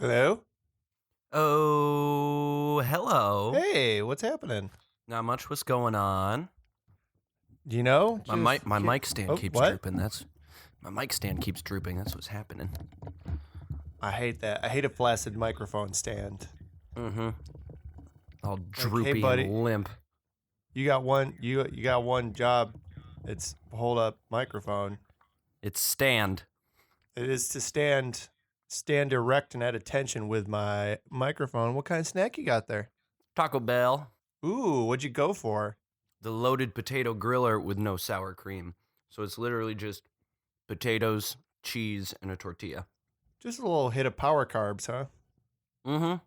Hello? Oh, hello. Hey, what's happening? Not much. What's going on? Do you know? My mic stand keeps what? drooping. My mic stand keeps drooping. That's what's happening. I hate that. I hate a flaccid microphone stand. All droopy hey, buddy. and limp. You got one. You got one job. It's hold up microphone. It's stand. It is to stand erect and at attention with my microphone. What kind of snack you got there? Taco Bell. Ooh, what'd you go for? The loaded potato griller with no sour cream. So it's literally just potatoes, cheese, and a tortilla. Just a little hit of power carbs, huh? Mm-hmm.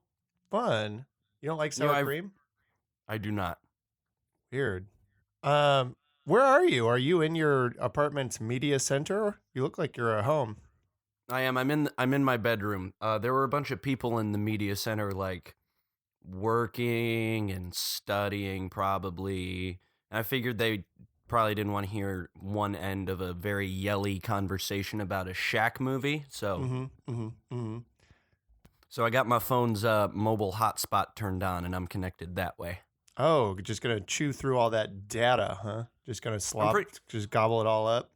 Fun. You don't like sour cream? I do not. Weird. Where are you? Are you in your apartment's media center? You look like you're at home. I am. I'm in my bedroom. There were a bunch of people in the media center, like working and studying, probably. And I figured they probably didn't want to hear one end of a very yelly conversation about a Shaq movie. So, So I got my phone's mobile hotspot turned on, and I'm connected that way. Oh, just gonna chew through all that data, huh? Just gonna just gobble it all up.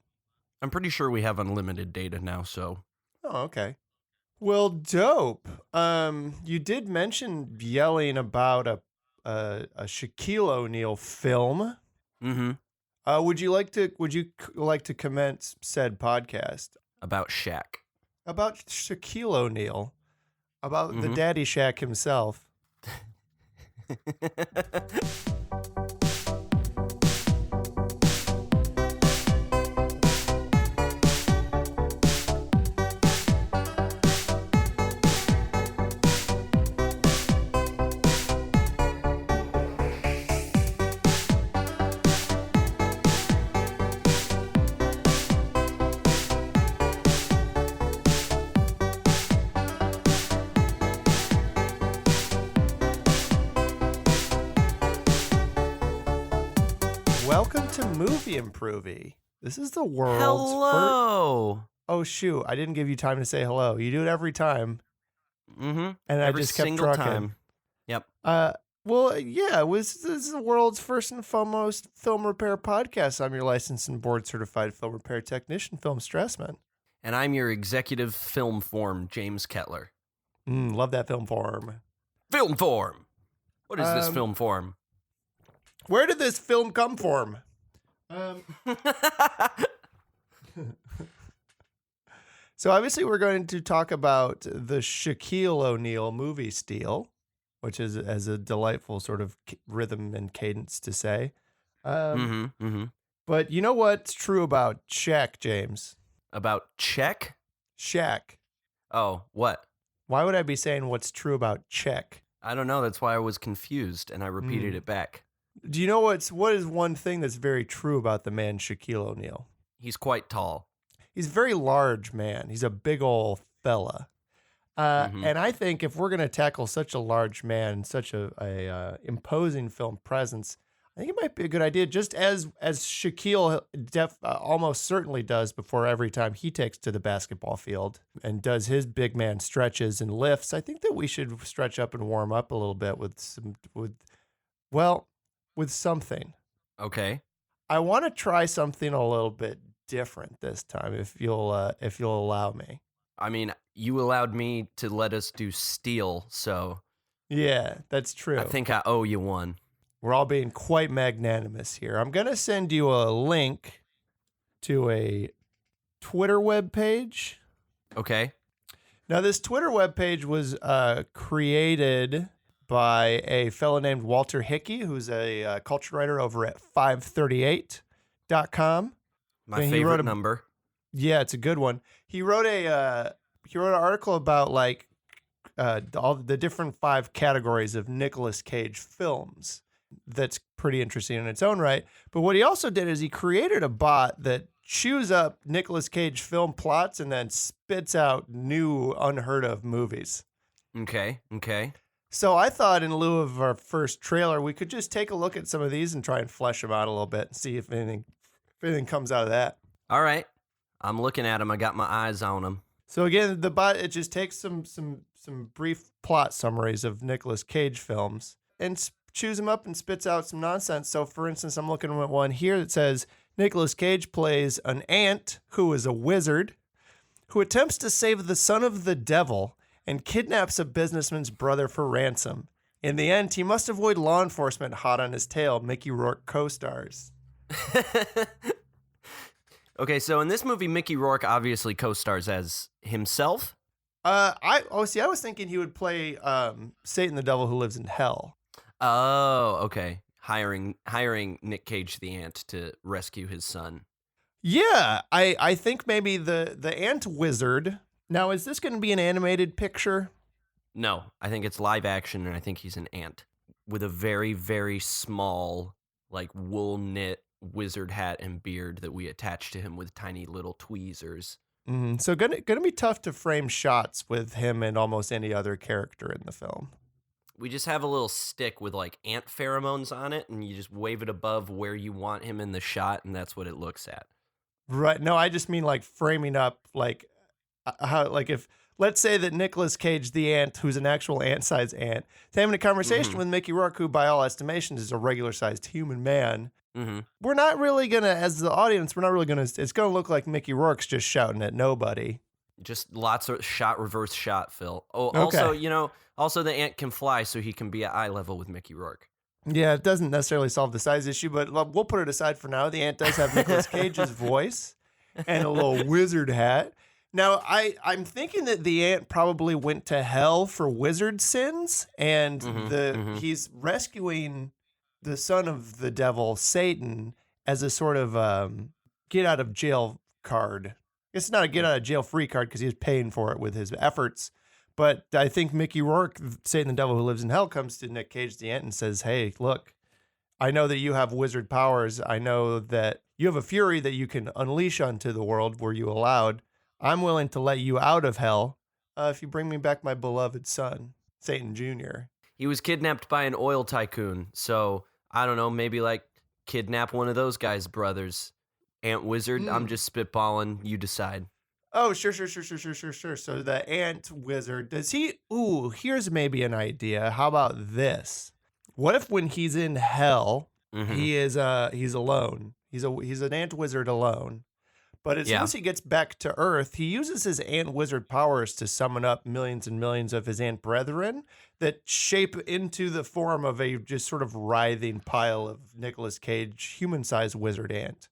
I'm pretty sure we have unlimited data now, so. Oh, okay. Well, dope. You did mention yelling about a Shaquille O'Neal film. Mm-hmm. Would you like to commence said podcast About Shaq? About Shaquille O'Neal, about the Daddy Shack himself. Welcome to Movie ImproversTM. This is the world's Hello. Oh shoot! I didn't give you time to say hello. You do it every time. Mm-hmm. And every I just kept single trucking. Time. Yep. Well, yeah. This is the world's first and foremost film repair podcast. I'm your licensed and board certified film repair technician, Film Stressman. And I'm your executive film form, James Kettler. Love that film form. Film form. What is this film form? Where did this film come from? So obviously we're going to talk about the Shaquille O'Neal movie steal, which is as a delightful sort of rhythm and cadence to say. But you know what's true about Shaq, James? About Czech? Shaq. Oh, what? Why would I be saying what's true about Czech? I don't know. That's why I was confused, and I repeated it back. Do you know what is one thing that's very true about the man Shaquille O'Neal? He's quite tall. He's a very large man. He's a big old fella. And I think if we're going to tackle such a large man, such a imposing film presence, I think it might be a good idea, just as Shaquille almost certainly does before every time he takes to the basketball field and does his big man stretches and lifts. I think that we should stretch up and warm up a little bit with something. Okay. I want to try something a little bit different this time, if you'll allow me. I mean, you allowed me to let us do Steel, so yeah, that's true. I think I owe you one. We're all being quite magnanimous here. I'm gonna send you a link to a Twitter webpage. Okay. Now, this Twitter webpage was created by a fellow named Walter Hickey, who's a culture writer over at 538.com. My favorite number. Yeah, it's a good one. He wrote an article about like all the different 5 categories of Nicolas Cage films. That's pretty interesting in its own right. But what he also did is he created a bot that chews up Nicolas Cage film plots and then spits out new unheard of movies. Okay. So I thought in lieu of our first trailer, we could just take a look at some of these and try and flesh them out a little bit and see if anything comes out of that. All right. I'm looking at them. I got my eyes on them. So again, it just takes some brief plot summaries of Nicolas Cage films and chews them up and spits out some nonsense. So for instance, I'm looking at one here that says Nicolas Cage plays an ant who is a wizard who attempts to save the son of the devil and kidnaps a businessman's brother for ransom. In the end, he must avoid law enforcement hot on his tail. Mickey Rourke co-stars. Okay, so in this movie, Mickey Rourke obviously co-stars as himself. I was thinking he would play Satan the devil who lives in hell. Oh, okay. Hiring Nick Cage the ant to rescue his son. Yeah, I think maybe the ant wizard. Now, is this going to be an animated picture? No, I think it's live action, and I think he's an ant with a very, very small, like wool knit wizard hat and beard that we attach to him with tiny little tweezers. So gonna be tough to frame shots with him and almost any other character in the film. We just have a little stick with like ant pheromones on it, and you just wave it above where you want him in the shot, and that's what it looks at. Right. No, I just mean like framing up like how, like if let's say that Nicolas Cage the ant, who's an actual ant-sized ant, is having a conversation with Mickey Rourke, who by all estimations is a regular-sized human man. We're not really gonna, as the audience, it's gonna look like Mickey Rourke's just shouting at nobody. Just lots of reverse shot, Phil. Oh, Okay. Also the ant can fly, so he can be at eye level with Mickey Rourke. Yeah, it doesn't necessarily solve the size issue, but we'll put it aside for now. The ant does have Nicolas Cage's voice and a little wizard hat. Now, I'm thinking that the ant probably went to hell for wizard sins, and he's rescuing the son of the devil, Satan, as a sort of get out of jail card. It's not a get out of jail free card because he was paying for it with his efforts. But I think Mickey Rourke, Satan the devil who lives in hell, comes to Nick Cage the ant and says, "Hey, look, I know that you have wizard powers. I know that you have a fury that you can unleash onto the world were you allowed. I'm willing to let you out of hell if you bring me back my beloved son, Satan Jr." He was kidnapped by an oil tycoon, so I don't know, maybe like kidnap one of those guys' brothers. Ant wizard, I'm just spitballing, you decide. Oh, sure. So the ant wizard, does he, here's maybe an idea. How about this? What if when he's in hell, he's alone? He's an ant wizard alone. But as soon as he gets back to Earth, he uses his ant wizard powers to summon up millions and millions of his ant brethren that shape into the form of a just sort of writhing pile of Nicolas Cage human-sized wizard ant.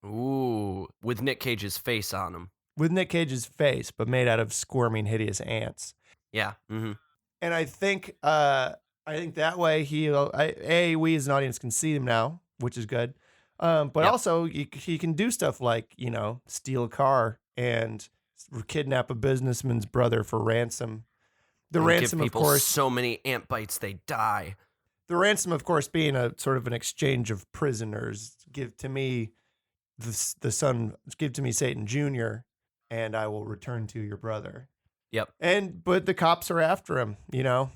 Ooh, with Nick Cage's face on him. With Nick Cage's face, but made out of squirming, hideous ants. Yeah. And I think that way we as an audience can see him now, which is good. But also he can do stuff like, steal a car and kidnap a businessman's brother for ransom. The ransom, give people, of course, so many ant bites they die. The ransom, of course, being a sort of an exchange of prisoners. Give to me the son. Give to me Satan Jr., and I will return to your brother. Yep. But the cops are after him. The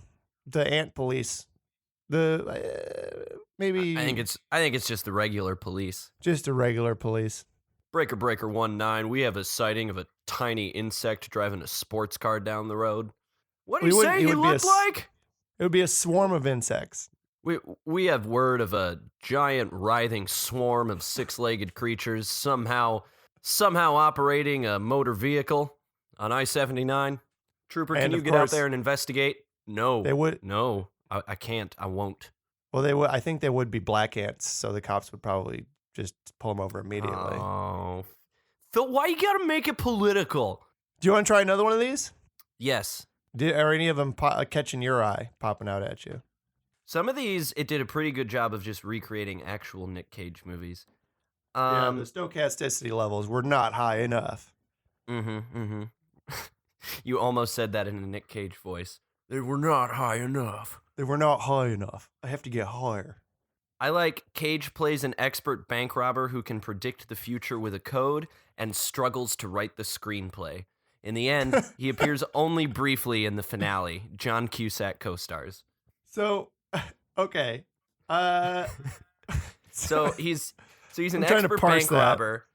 ant police. Maybe I think it's just the regular police. Just a regular police. Breaker 19, we have a sighting of a tiny insect driving a sports car down the road. What do you say he looked like? It would be a swarm of insects. We have word of a giant writhing swarm of six-legged creatures somehow operating a motor vehicle on I-79. Trooper, can you get out there and investigate? No. They would. No, I can't. I won't. Well, I think they would be black ants, so the cops would probably just pull them over immediately. Oh. Phil, why you gotta make it political? Do you want to try another one of these? Yes. Are any of them catching your eye, popping out at you? Some of these, it did a pretty good job of just recreating actual Nick Cage movies. The stochasticity levels were not high enough. You almost said that in a Nick Cage voice. They were not high enough. They were not high enough. I have to get higher. I like Cage plays an expert bank robber who can predict the future with a code and struggles to write the screenplay. In the end, he appears only briefly in the finale. John Cusack co-stars. So, okay. So he's an expert bank robber.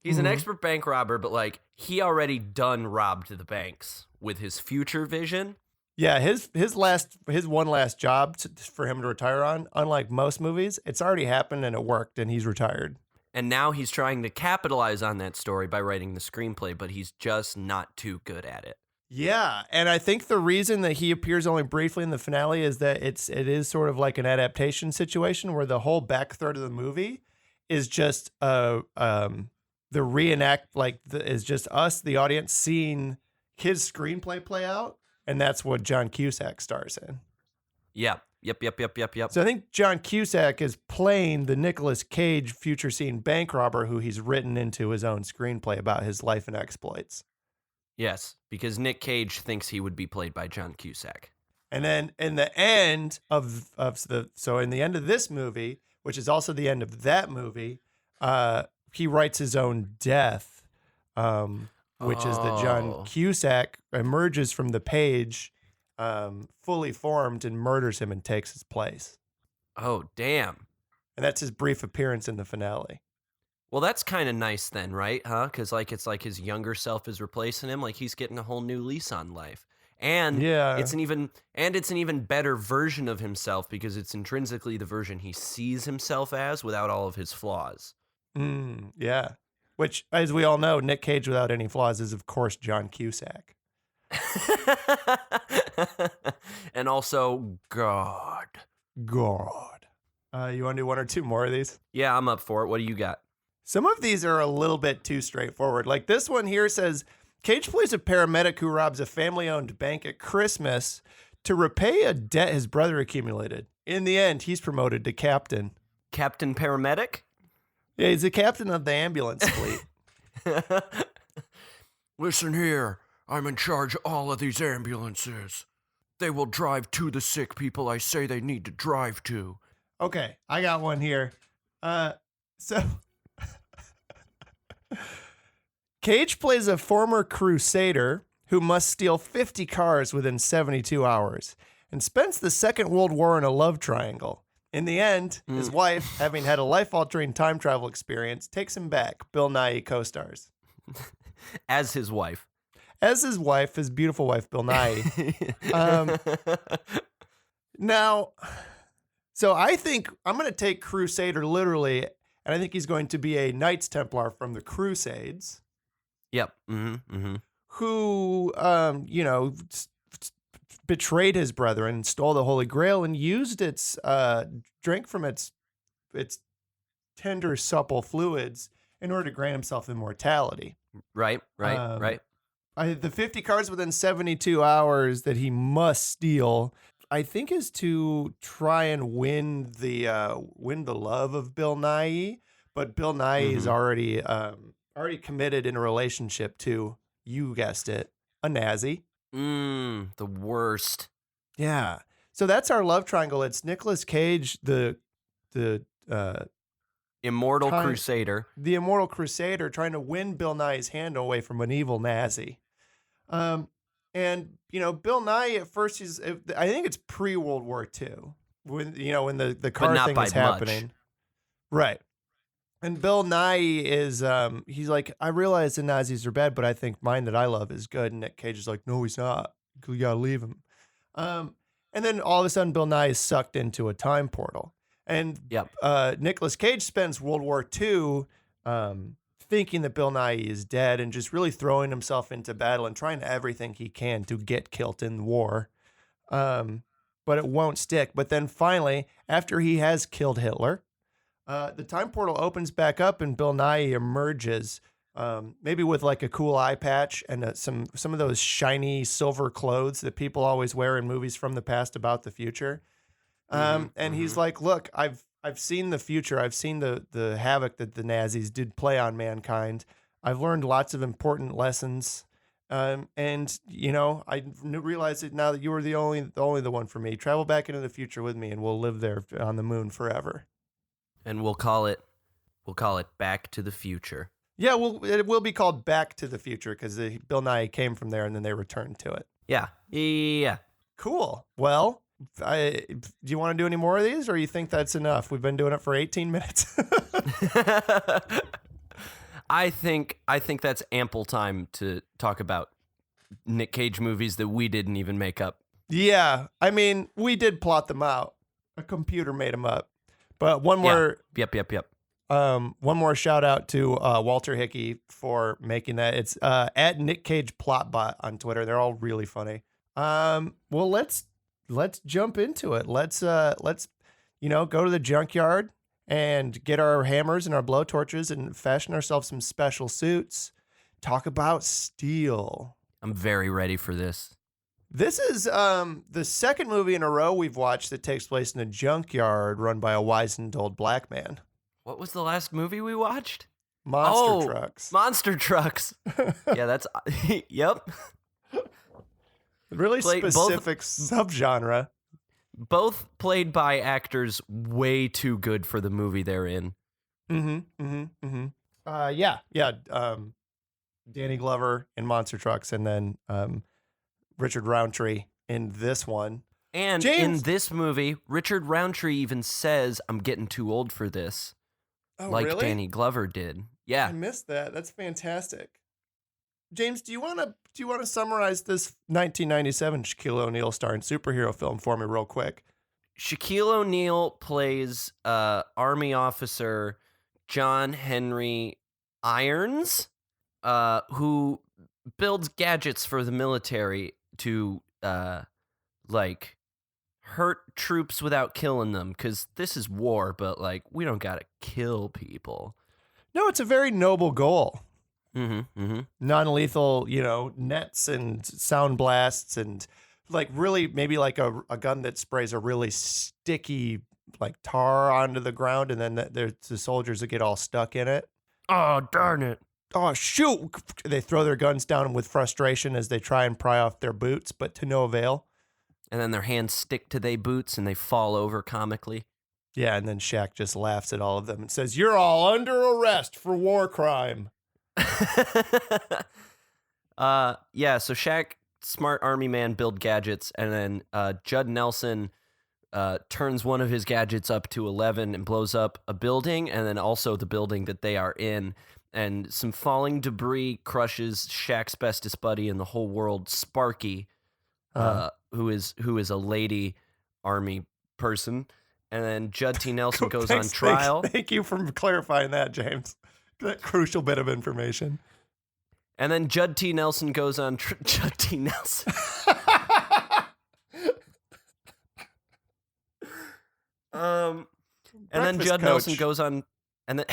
He's an expert bank robber, but like he already done robbed the banks with his future vision. Yeah, his one last job for him to retire on, unlike most movies, it's already happened and it worked and he's retired. And now he's trying to capitalize on that story by writing the screenplay, but he's just not too good at it. Yeah, and I think the reason that he appears only briefly in the finale is that it is sort of like an adaptation situation where the whole back third of the movie is just the reenact, is just us, the audience, seeing his screenplay play out, and that's what John Cusack stars in. Yep. So I think John Cusack is playing the Nicolas Cage future scene bank robber who he's written into his own screenplay about his life and exploits. Yes, because Nick Cage thinks he would be played by John Cusack. And then in the end of in the end of this movie, which is also the end of that movie, he writes his own death, which is that John Cusack emerges from the page, fully formed, and murders him and takes his place. Oh, damn. And that's his brief appearance in the finale. Well, that's kind of nice then, right? Huh? Because it's like his younger self is replacing him. Like he's getting a whole new lease on life. And it's an even better version of himself because it's intrinsically the version he sees himself as without all of his flaws. Yeah. Which, as we all know, Nick Cage without any flaws is, of course, John Cusack. And also, God. You want to do one or two more of these? Yeah, I'm up for it. What do you got? Some of these are a little bit too straightforward. Like this one here says, Cage plays a paramedic who robs a family-owned bank at Christmas to repay a debt his brother accumulated. In the end, he's promoted to captain. Captain Paramedic? Yeah, he's the captain of the ambulance fleet. Listen here, I'm in charge of all of these ambulances. They will drive to the sick people I say they need to drive to. Okay, I got one here. So Cage plays a former crusader who must steal 50 cars within 72 hours and spends the Second World War in a love triangle. In the end, his wife, having had a life-altering time travel experience, takes him back. Bill Nighy co-stars. As his wife. As his wife, his beautiful wife, Bill Nighy. Now, so I think I'm going to take Crusader literally, and I think he's going to be a Knights Templar from the Crusades. Yep. Who, betrayed his brethren, stole the Holy Grail, and used its drank from its tender, supple fluids in order to grant himself immortality. Right. The 50 cards within 72 hours that he must steal, I think, is to try and win the love of Bill Nighy. But Bill Nighy is already committed in a relationship to, you guessed it, a Nazi. The worst. Yeah. So that's our love triangle. It's Nicolas Cage, the immortal crusader. The immortal crusader trying to win Bill Nighy's hand away from an evil Nazi. And Bill Nighy at first I think it's pre-World War II when the car thing is happening. Much. Right. And Bill Nighy is, he's like, I realize the Nazis are bad, but I think mine that I love is good. And Nick Cage is like, no, he's not. You gotta leave him. And then all of a sudden, Bill Nighy is sucked into a time portal. And Nicolas Cage spends World War II thinking that Bill Nighy is dead and just really throwing himself into battle and trying everything he can to get killed in the war. But it won't stick. But then finally, after he has killed Hitler, the time portal opens back up and Bill Nighy emerges, maybe with like a cool eye patch and some of those shiny silver clothes that people always wear in movies from the past about the future. He's like, look, I've seen the future. I've seen the havoc that the Nazis did play on mankind. I've learned lots of important lessons. I realize it now that you were the only one for me. Travel back into the future with me and we'll live there on the moon forever. And we'll call it Back to the Future. Yeah, it will be called Back to the Future because Bill Nighy came from there and then they returned to it. Yeah. Cool. Well, do you want to do any more of these, or you think that's enough? We've been doing it for 18 minutes. I think that's ample time to talk about Nick Cage movies that we didn't even make up. Yeah, I mean, we did plot them out. A computer made them up. But one more, Yep. one more shout out to Walter Hickey for making that. It's at Nick Cage Plotbot on Twitter. They're all really funny. Well, let's jump into it. Let's go to the junkyard and get our hammers and our blowtorches and fashion ourselves some special suits. Talk about steel. I'm very ready for this. This is the second movie in a row we've watched that takes place in a junkyard run by a wizened old black man. What was the last movie we watched? Monster Trucks. Monster Trucks. Yeah, that's yep. Really specific subgenre. Both played by actors way too good for the movie they're in. Danny Glover in Monster Trucks, and then Richard Roundtree in this one. And in this movie, Richard Roundtree even says, "I'm getting too old for this." Oh, like really? Danny Glover did. Yeah. I missed that. That's fantastic. James, do you want to summarize this 1997 Shaquille O'Neal starring superhero film for me real quick? Shaquille O'Neal plays Army officer John Henry Irons, who builds gadgets for the military to hurt troops without killing them, because this is war, but we don't gotta kill people. No, it's a very noble goal. Non-lethal, nets and sound blasts and really maybe a gun that sprays a really sticky tar onto the ground, and then there's the soldiers that get all stuck in it. Oh, darn it. Oh, shoot. They throw their guns down with frustration as they try and pry off their boots, but to no avail. And then their hands stick to their boots and they fall over comically. Yeah, and then Shaq just laughs at all of them and says, "You're all under arrest for war crime." So Shaq, smart army man, build gadgets, and then Judd Nelson turns one of his gadgets up to 11 and blows up a building, and then also the building that they are in. And some falling debris crushes Shaq's bestest buddy in the whole world, Sparky, who is a lady army person. And then Judd T. Nelson goes on trial. Thank you for clarifying that, James. That crucial bit of information. And then Judd T. Nelson goes on... Judd T. Nelson. And then Judd Nelson goes on... And then...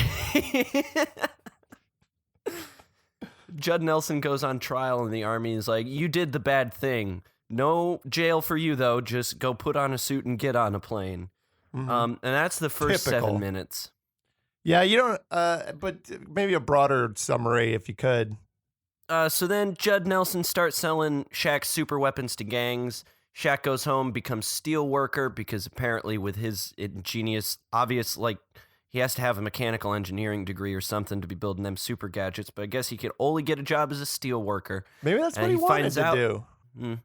Judd Nelson goes on trial in the army and is like, "You did the bad thing. No jail for you, though. Just go put on a suit and get on a plane." And that's the first 7 minutes. Yeah, you don't, but maybe a broader summary if you could. So then Judd Nelson starts selling Shaq's super weapons to gangs. Shaq goes home, becomes steel worker, because apparently with his ingenious, obvious, he has to have a mechanical engineering degree or something to be building them super gadgets, but I guess he could only get a job as a steel worker. Maybe that's what he wanted to do.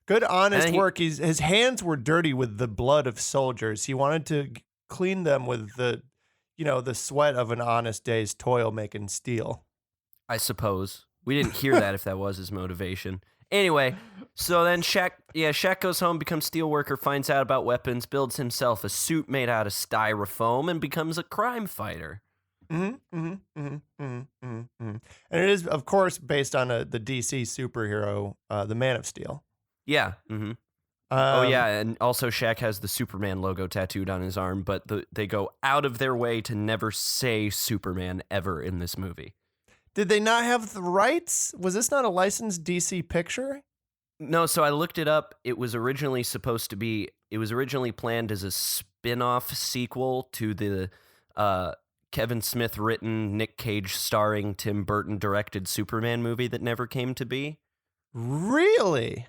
Good, honest work. His hands were dirty with the blood of soldiers. He wanted to clean them with the sweat of an honest day's toil making steel. I suppose. We didn't hear that if that was his motivation. Anyway, so then Shaq goes home, becomes steel worker, finds out about weapons, builds himself a suit made out of styrofoam, and becomes a crime fighter. And it is, of course, based on the DC superhero, the Man of Steel. Yeah. And also Shaq has the Superman logo tattooed on his arm, but they go out of their way to never say Superman ever in this movie. Did they not have the rights? Was this not a licensed DC picture? No, so I looked it up. It was originally planned as a spin-off sequel to the Kevin Smith written, Nick Cage starring, Tim Burton directed Superman movie that never came to be. Really?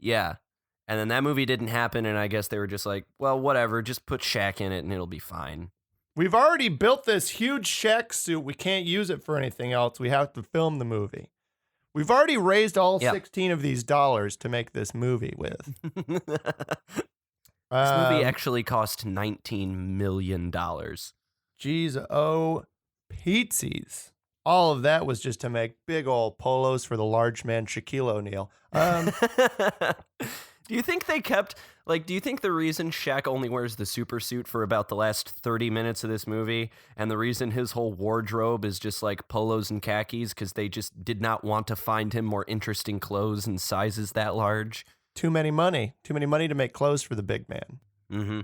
Yeah. And then that movie didn't happen, and I guess they were just like, well, whatever, just put Shaq in it and it'll be fine. We've already built this huge Shaq suit. We can't use it for anything else. We have to film the movie. We've already raised all 16 of these dollars to make this movie with. This movie actually cost $19 million. Jeez, oh, Petetsies. all of that was just to make big old polos for the large man Shaquille O'Neal. Do you think they kept, do you think the reason Shaq only wears the super suit for about the last 30 minutes of this movie, and the reason his whole wardrobe is just like polos and khakis, because they just did not want to find him more interesting clothes and sizes that large? Too many money to make clothes for the big man. Mm-hmm.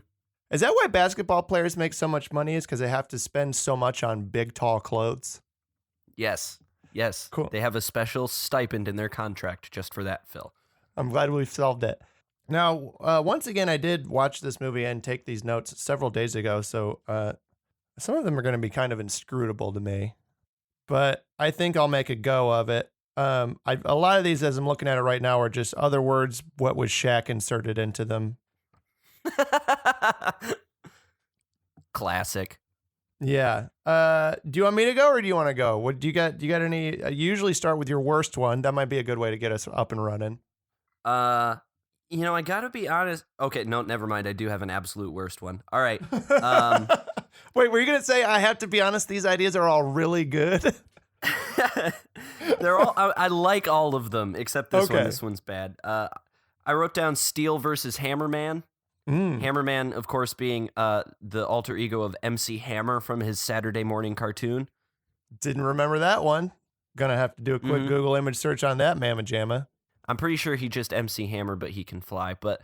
Is that why basketball players make so much money? Is because they have to spend so much on big, tall clothes? Yes. Cool. They have a special stipend in their contract just for that, Phil. I'm glad we've solved it. Now, once again, I did watch this movie and take these notes several days ago, so some of them are going to be kind of inscrutable to me, but I think I'll make a go of it. A lot of these, as I'm looking at it right now, are just other words. What was Shaq inserted into them? Classic. Yeah. Do you want me to go or do you want to go? What do you got? Do you got any? You usually start with your worst one. That might be a good way to get us up and running. I gotta be honest. Okay, no, never mind. I do have an absolute worst one. All right. Wait, were you gonna say I have to be honest? These ideas are all really good. They're all. I like all of them except this one. Okay. This one's bad. I wrote down Steel versus Hammerman. Hammerman, of course, being the alter ego of MC Hammer from his Saturday morning cartoon. Didn't remember that one. Gonna have to do a quick Google image search on that mamma jamma. I'm pretty sure he just MC Hammer, but he can fly. But,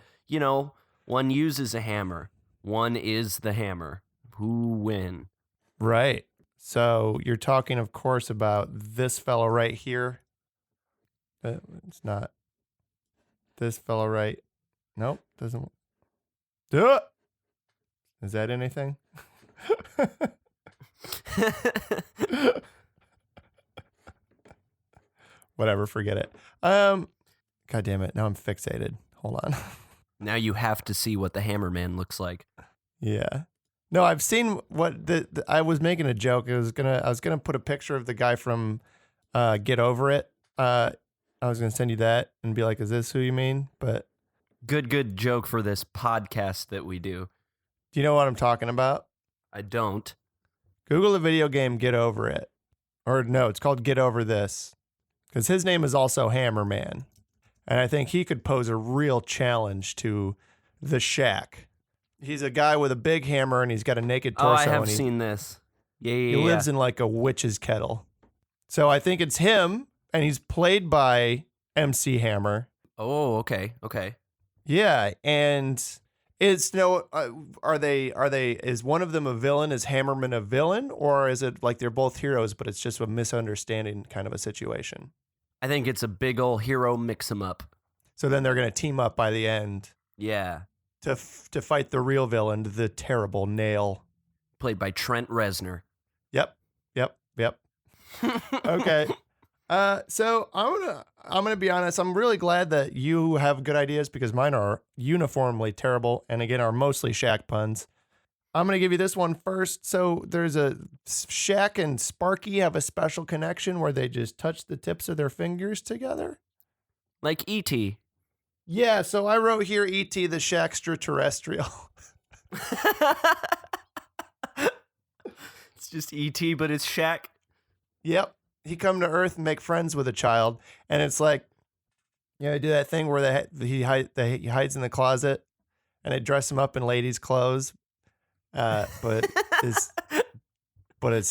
one uses a hammer. One is the hammer. Who win? Right. So you're talking, of course, about this fellow right here. It's not. This fellow right. Nope. Doesn't. Do it. Is that anything? Whatever. Forget it. God damn it. Now I'm fixated. Hold on. Now you have to see what the Hammerman looks like. Yeah. No, I've seen what I was making a joke. I was gonna put a picture of the guy from Get Over It. I was gonna send you that and be like, "Is this who you mean?" But good joke for this podcast that we do. Do you know what I'm talking about? I don't. Google the video game Get Over It, or no, it's called Get Over This, because his name is also Hammerman, and I think he could pose a real challenge to the Shaq. He's a guy with a big hammer, and he's got a naked torso. Oh, I have seen this. Yeah. He lives in like a witch's kettle. So I think it's him, and he's played by MC Hammer. Oh, okay. Yeah, and is one of them a villain? Is Hammerman a villain, or is it like they're both heroes, but it's just a misunderstanding kind of a situation? I think it's a big ol' hero mix 'em up. So then they're gonna team up by the end. Yeah. To fight the real villain, the terrible Nail. Played by Trent Reznor. Yep. Okay. So I'm gonna be honest. I'm really glad that you have good ideas because mine are uniformly terrible, and again are mostly Shaq puns. I'm gonna give you this one first. So there's a Shaq and Sparky have a special connection where they just touch the tips of their fingers together, like E.T. Yeah. So I wrote here E.T. the Shaqstraterrestrial. It's just E.T., but it's Shaq. Yep. He come to Earth and make friends with a child, and it's like, they do that thing where he hides in the closet, and they dress him up in ladies' clothes, but it's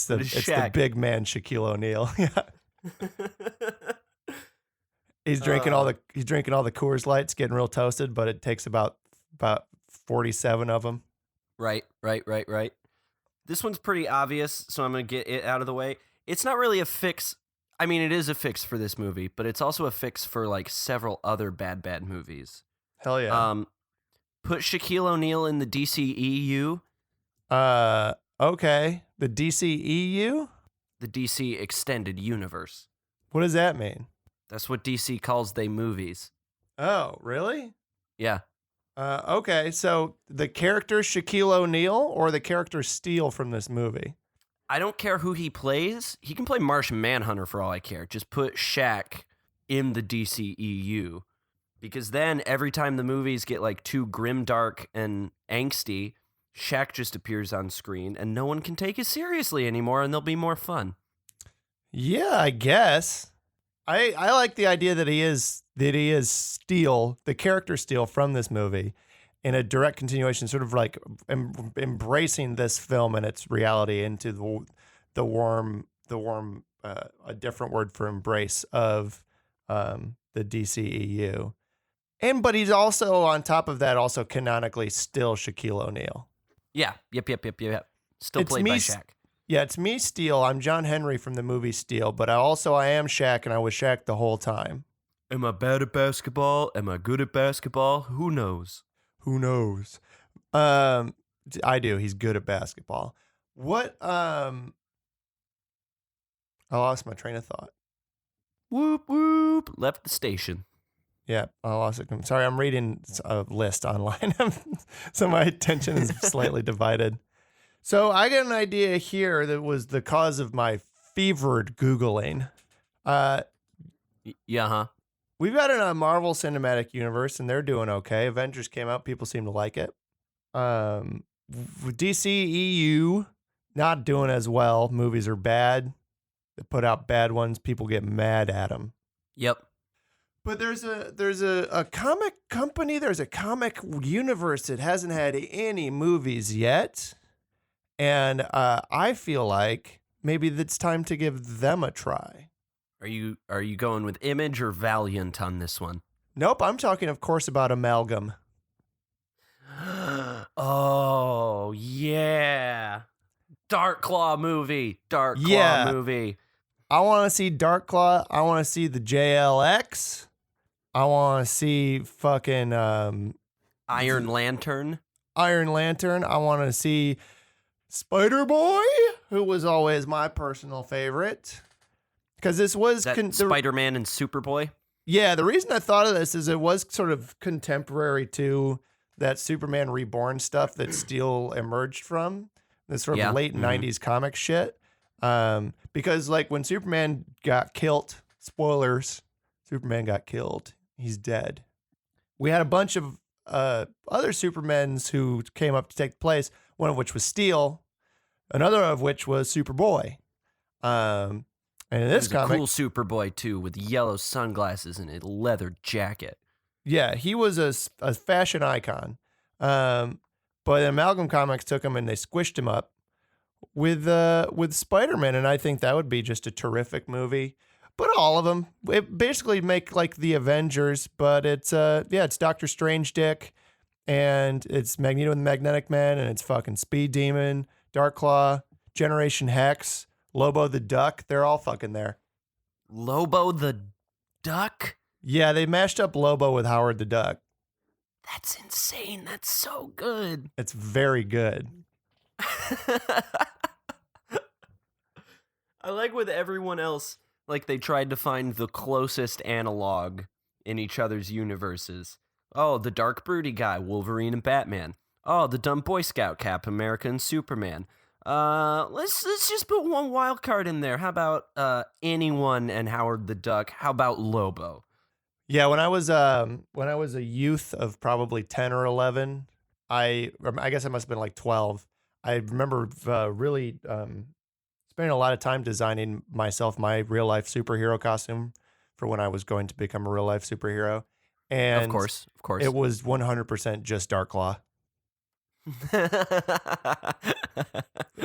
the big man Shaquille O'Neal. Yeah. He's drinking all the Coors Lights, getting real toasted, but it takes about 47 of them. Right. This one's pretty obvious, so I'm gonna get it out of the way. It's not really a fix. I mean, it is a fix for this movie, but it's also a fix for like several other bad movies. Hell yeah. Put Shaquille O'Neal in the DCEU. Okay. The DCEU? The DC Extended Universe. What does that mean? That's what DC calls they movies. Oh, really? Yeah. Okay. So the character Shaquille O'Neal or the character Steel from this movie? I don't care who he plays. He can play Martian Manhunter for all I care. Just put Shaq in the DCEU. Because then every time the movies get like too grimdark and angsty, Shaq just appears on screen and no one can take it seriously anymore and they'll be more fun. Yeah, I guess. I like the idea that he is Steel, the character Steel from this movie, in a direct continuation, sort of like embracing this film and its reality into the warm a different word for embrace of the DCEU. But he's also on top of that also canonically still Shaquille O'Neal. Yeah. Yep. Still played by Shaq. Yeah, it's me, Steel. I'm John Henry from the movie Steel, but I am Shaq, and I was Shaq the whole time. Am I bad at basketball? Am I good at basketball? Who knows? Who knows? I do. He's good at basketball. What? I lost my train of thought. Whoop whoop. Left the station. Yeah, I lost it. I'm sorry. I'm reading a list online, so my attention is slightly divided. So I got an idea here that was the cause of my fevered Googling. Yeah, huh? We've got a Marvel Cinematic Universe, and they're doing okay. Avengers came out. People seem to like it. DCEU, not doing as well. Movies are bad. They put out bad ones. People get mad at them. Yep. But there's a comic company, there's a comic universe that hasn't had any movies yet. And I feel like maybe it's time to give them a try. Are you going with Image or Valiant on this one? Nope, I'm talking, of course, about Amalgam. Oh, yeah. Dark Claw movie. Claw movie. I want to see Dark Claw. I want to see the JLX. I want to see fucking Iron Lantern. I want to see Spider-Boy, who was always my personal favorite. Because this was Spider-Man and Superboy. Yeah, the reason I thought of this is it was sort of contemporary to that Superman Reborn stuff that Steel emerged from. This sort of late 90s comic shit. Because like when Superman got killed, spoilers, Superman got killed. He's dead. We had a bunch of other Supermens who came up to take place, one of which was Steel, another of which was Superboy. And in this comic, a cool Superboy too, with yellow sunglasses and a leather jacket. Yeah, he was a fashion icon. But Amalgam Comics took him and they squished him up with Spider-Man, and I think that would be just a terrific movie. But all of them, it basically make like the Avengers, but it's Doctor Strange Dick, and it's Magneto and the Magnetic Man, and it's fucking Speed Demon, Dark Claw, Generation Hex, Lobo the Duck. They're all fucking there. Lobo the Duck? Yeah, they mashed up Lobo with Howard the Duck. That's insane. That's so good. It's very good. I like with everyone else, like they tried to find the closest analog in each other's universes. Oh, the dark broody guy, Wolverine and Batman. Oh, the dumb Boy Scout, Captain America and Superman. Let's just put one wild card in there. How about anyone and Howard the Duck? How about Lobo? Yeah, when I was a youth of probably 10 or 11, I guess I must have been like 12. I remember really spending a lot of time designing myself my real life superhero costume for when I was going to become a real life superhero. And of course. It was 100% just Dark Claw.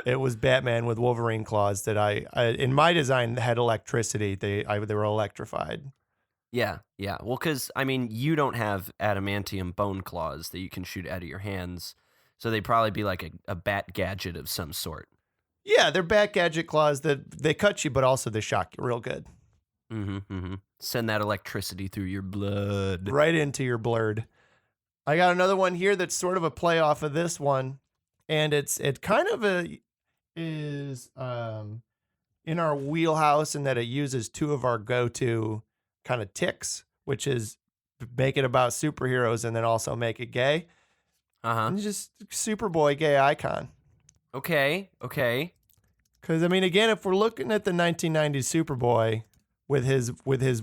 It was Batman with Wolverine claws that I in my design had electricity. They were electrified. Yeah. Well, because, I mean, you don't have adamantium bone claws that you can shoot out of your hands, so they'd probably be like a bat gadget of some sort. Yeah, they're bat gadget claws that they cut you, but also they shock you real good. Send that electricity through your blood. Right into your blurred. I got another one here that's sort of a play off of this one, and it kind of is in our wheelhouse in that it uses two of our go-to kind of ticks, which is make it about superheroes and then also make it gay. And just Superboy gay icon. Okay. Because I mean, again, if we're looking at the 1990s Superboy with his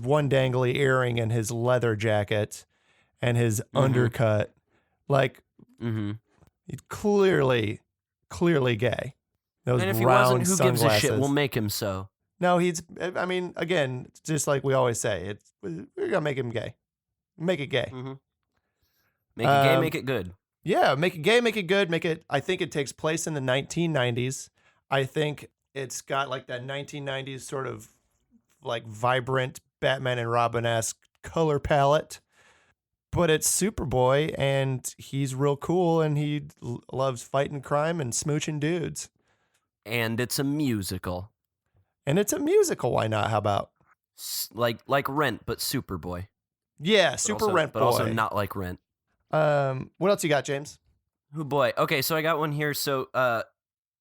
one dangly earring and his leather jacket and his undercut, like he's clearly gay. Those and if he round wasn't, who sunglasses. gives a shit? We'll make him so. No, I mean, again, just like we always say, we're gonna make him gay. Make it gay. Mm-hmm. Make it gay, make it good. Yeah, make it gay, make it good, make it. I think it takes place in the 1990s. I think it's got like that 1990s sort of like vibrant Batman and Robin-esque color palette. But it's Superboy, and he's real cool, and he loves fighting crime and smooching dudes. And it's a musical. And it's a musical. Why not? How about Like Rent, but Superboy. Yeah, But Super also, Rent Boy. but also not like Rent. What else you got, James? Oh boy. Okay, so I got one here. So,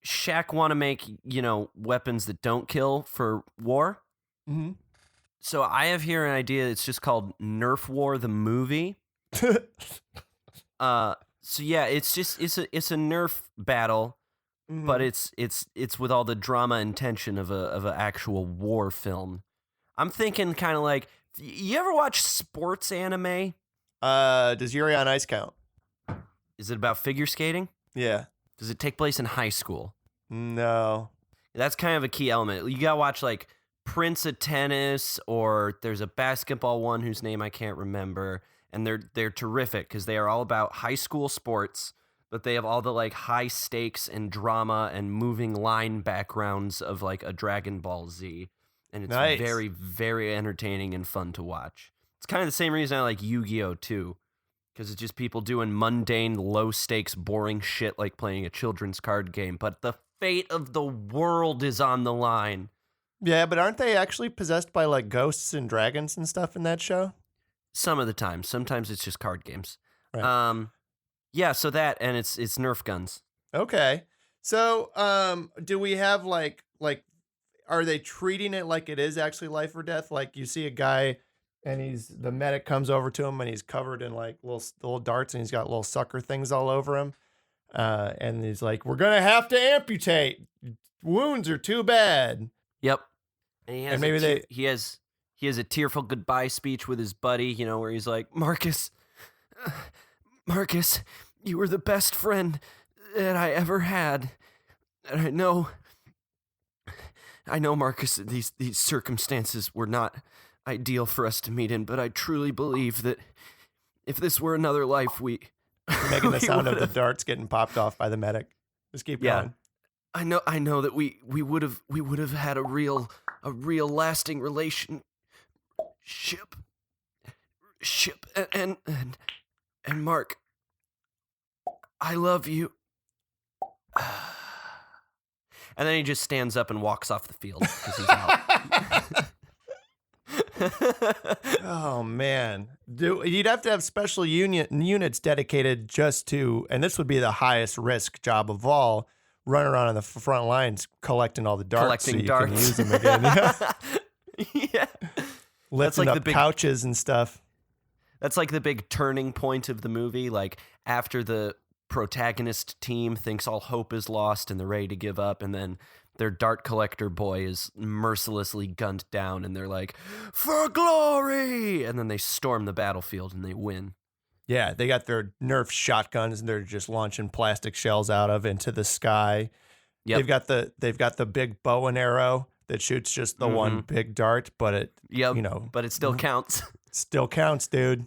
Shaq want to make weapons that don't kill for war. Mm-hmm. So I have here an idea. It's just called Nerf War the movie. So yeah, it's a Nerf battle, Mm-hmm. but it's with all the drama and tension of a actual war film. I'm thinking kind of like, you ever watch sports anime? Does Yuri on Ice count? Is it about figure skating? Yeah. Does it take place in high school? No. That's kind of a key element. You gotta watch like Prince of Tennis, or there's a basketball one whose name I can't remember, and they're terrific because they are all about high school sports, but they have all the like high stakes and drama and moving line backgrounds of like a Dragon Ball Z, and it's Nice. very, very entertaining and fun to watch. It's kind of the same reason I like Yu-Gi-Oh too, because it's just people doing mundane, low stakes, boring shit like playing a children's card game, but the fate of the world is on the line. Yeah, but aren't they actually possessed by like ghosts and dragons and stuff in that show? Some of the time. Sometimes it's just card games. Right. Yeah, so that, and it's Nerf guns. Okay. So, do we have like are they treating it like it is actually life or death? Like you see a guy and the medic comes over to him and he's covered in like little darts and he's got little sucker things all over him. And he's like, "We're going to have to amputate. Wounds are too bad." Yep. And he has maybe a tearful goodbye speech with his buddy, where he's like, Marcus, you were the best friend that I ever had. And I know, Marcus, these circumstances were not ideal for us to meet in, but I truly believe that if this were another life, You're making the sound of the darts getting popped off by the medic. Just keep going. I know that we would have had a real lasting relationship. And Mark, I love you. And then he just stands up and walks off the field because he's out. Oh man, you'd have to have special units dedicated just to, and this would be the highest risk job of all, running around on the front lines collecting all the darts Collecting so you darts. can use them again. Yeah. Lifting like up couches and stuff. That's like the big turning point of the movie. Like after the protagonist team thinks all hope is lost and they're ready to give up, and then their dart collector boy is mercilessly gunned down, and they're like, "For glory!" And then they storm the battlefield and they win. Yeah, they got their Nerf shotguns and they're just launching plastic shells out of into the sky. Yep. They've got the big bow and arrow that shoots just the one big dart, but it but it still counts. Still counts, dude.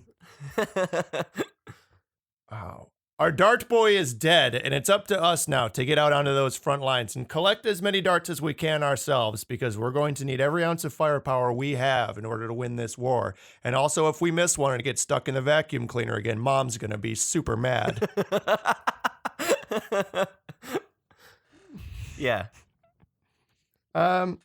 Wow. Our dart boy is dead, and it's up to us now to get out onto those front lines and collect as many darts as we can ourselves, because we're going to need every ounce of firepower we have in order to win this war. And also, if we miss one and get stuck in the vacuum cleaner again, Mom's going to be super mad. Yeah. I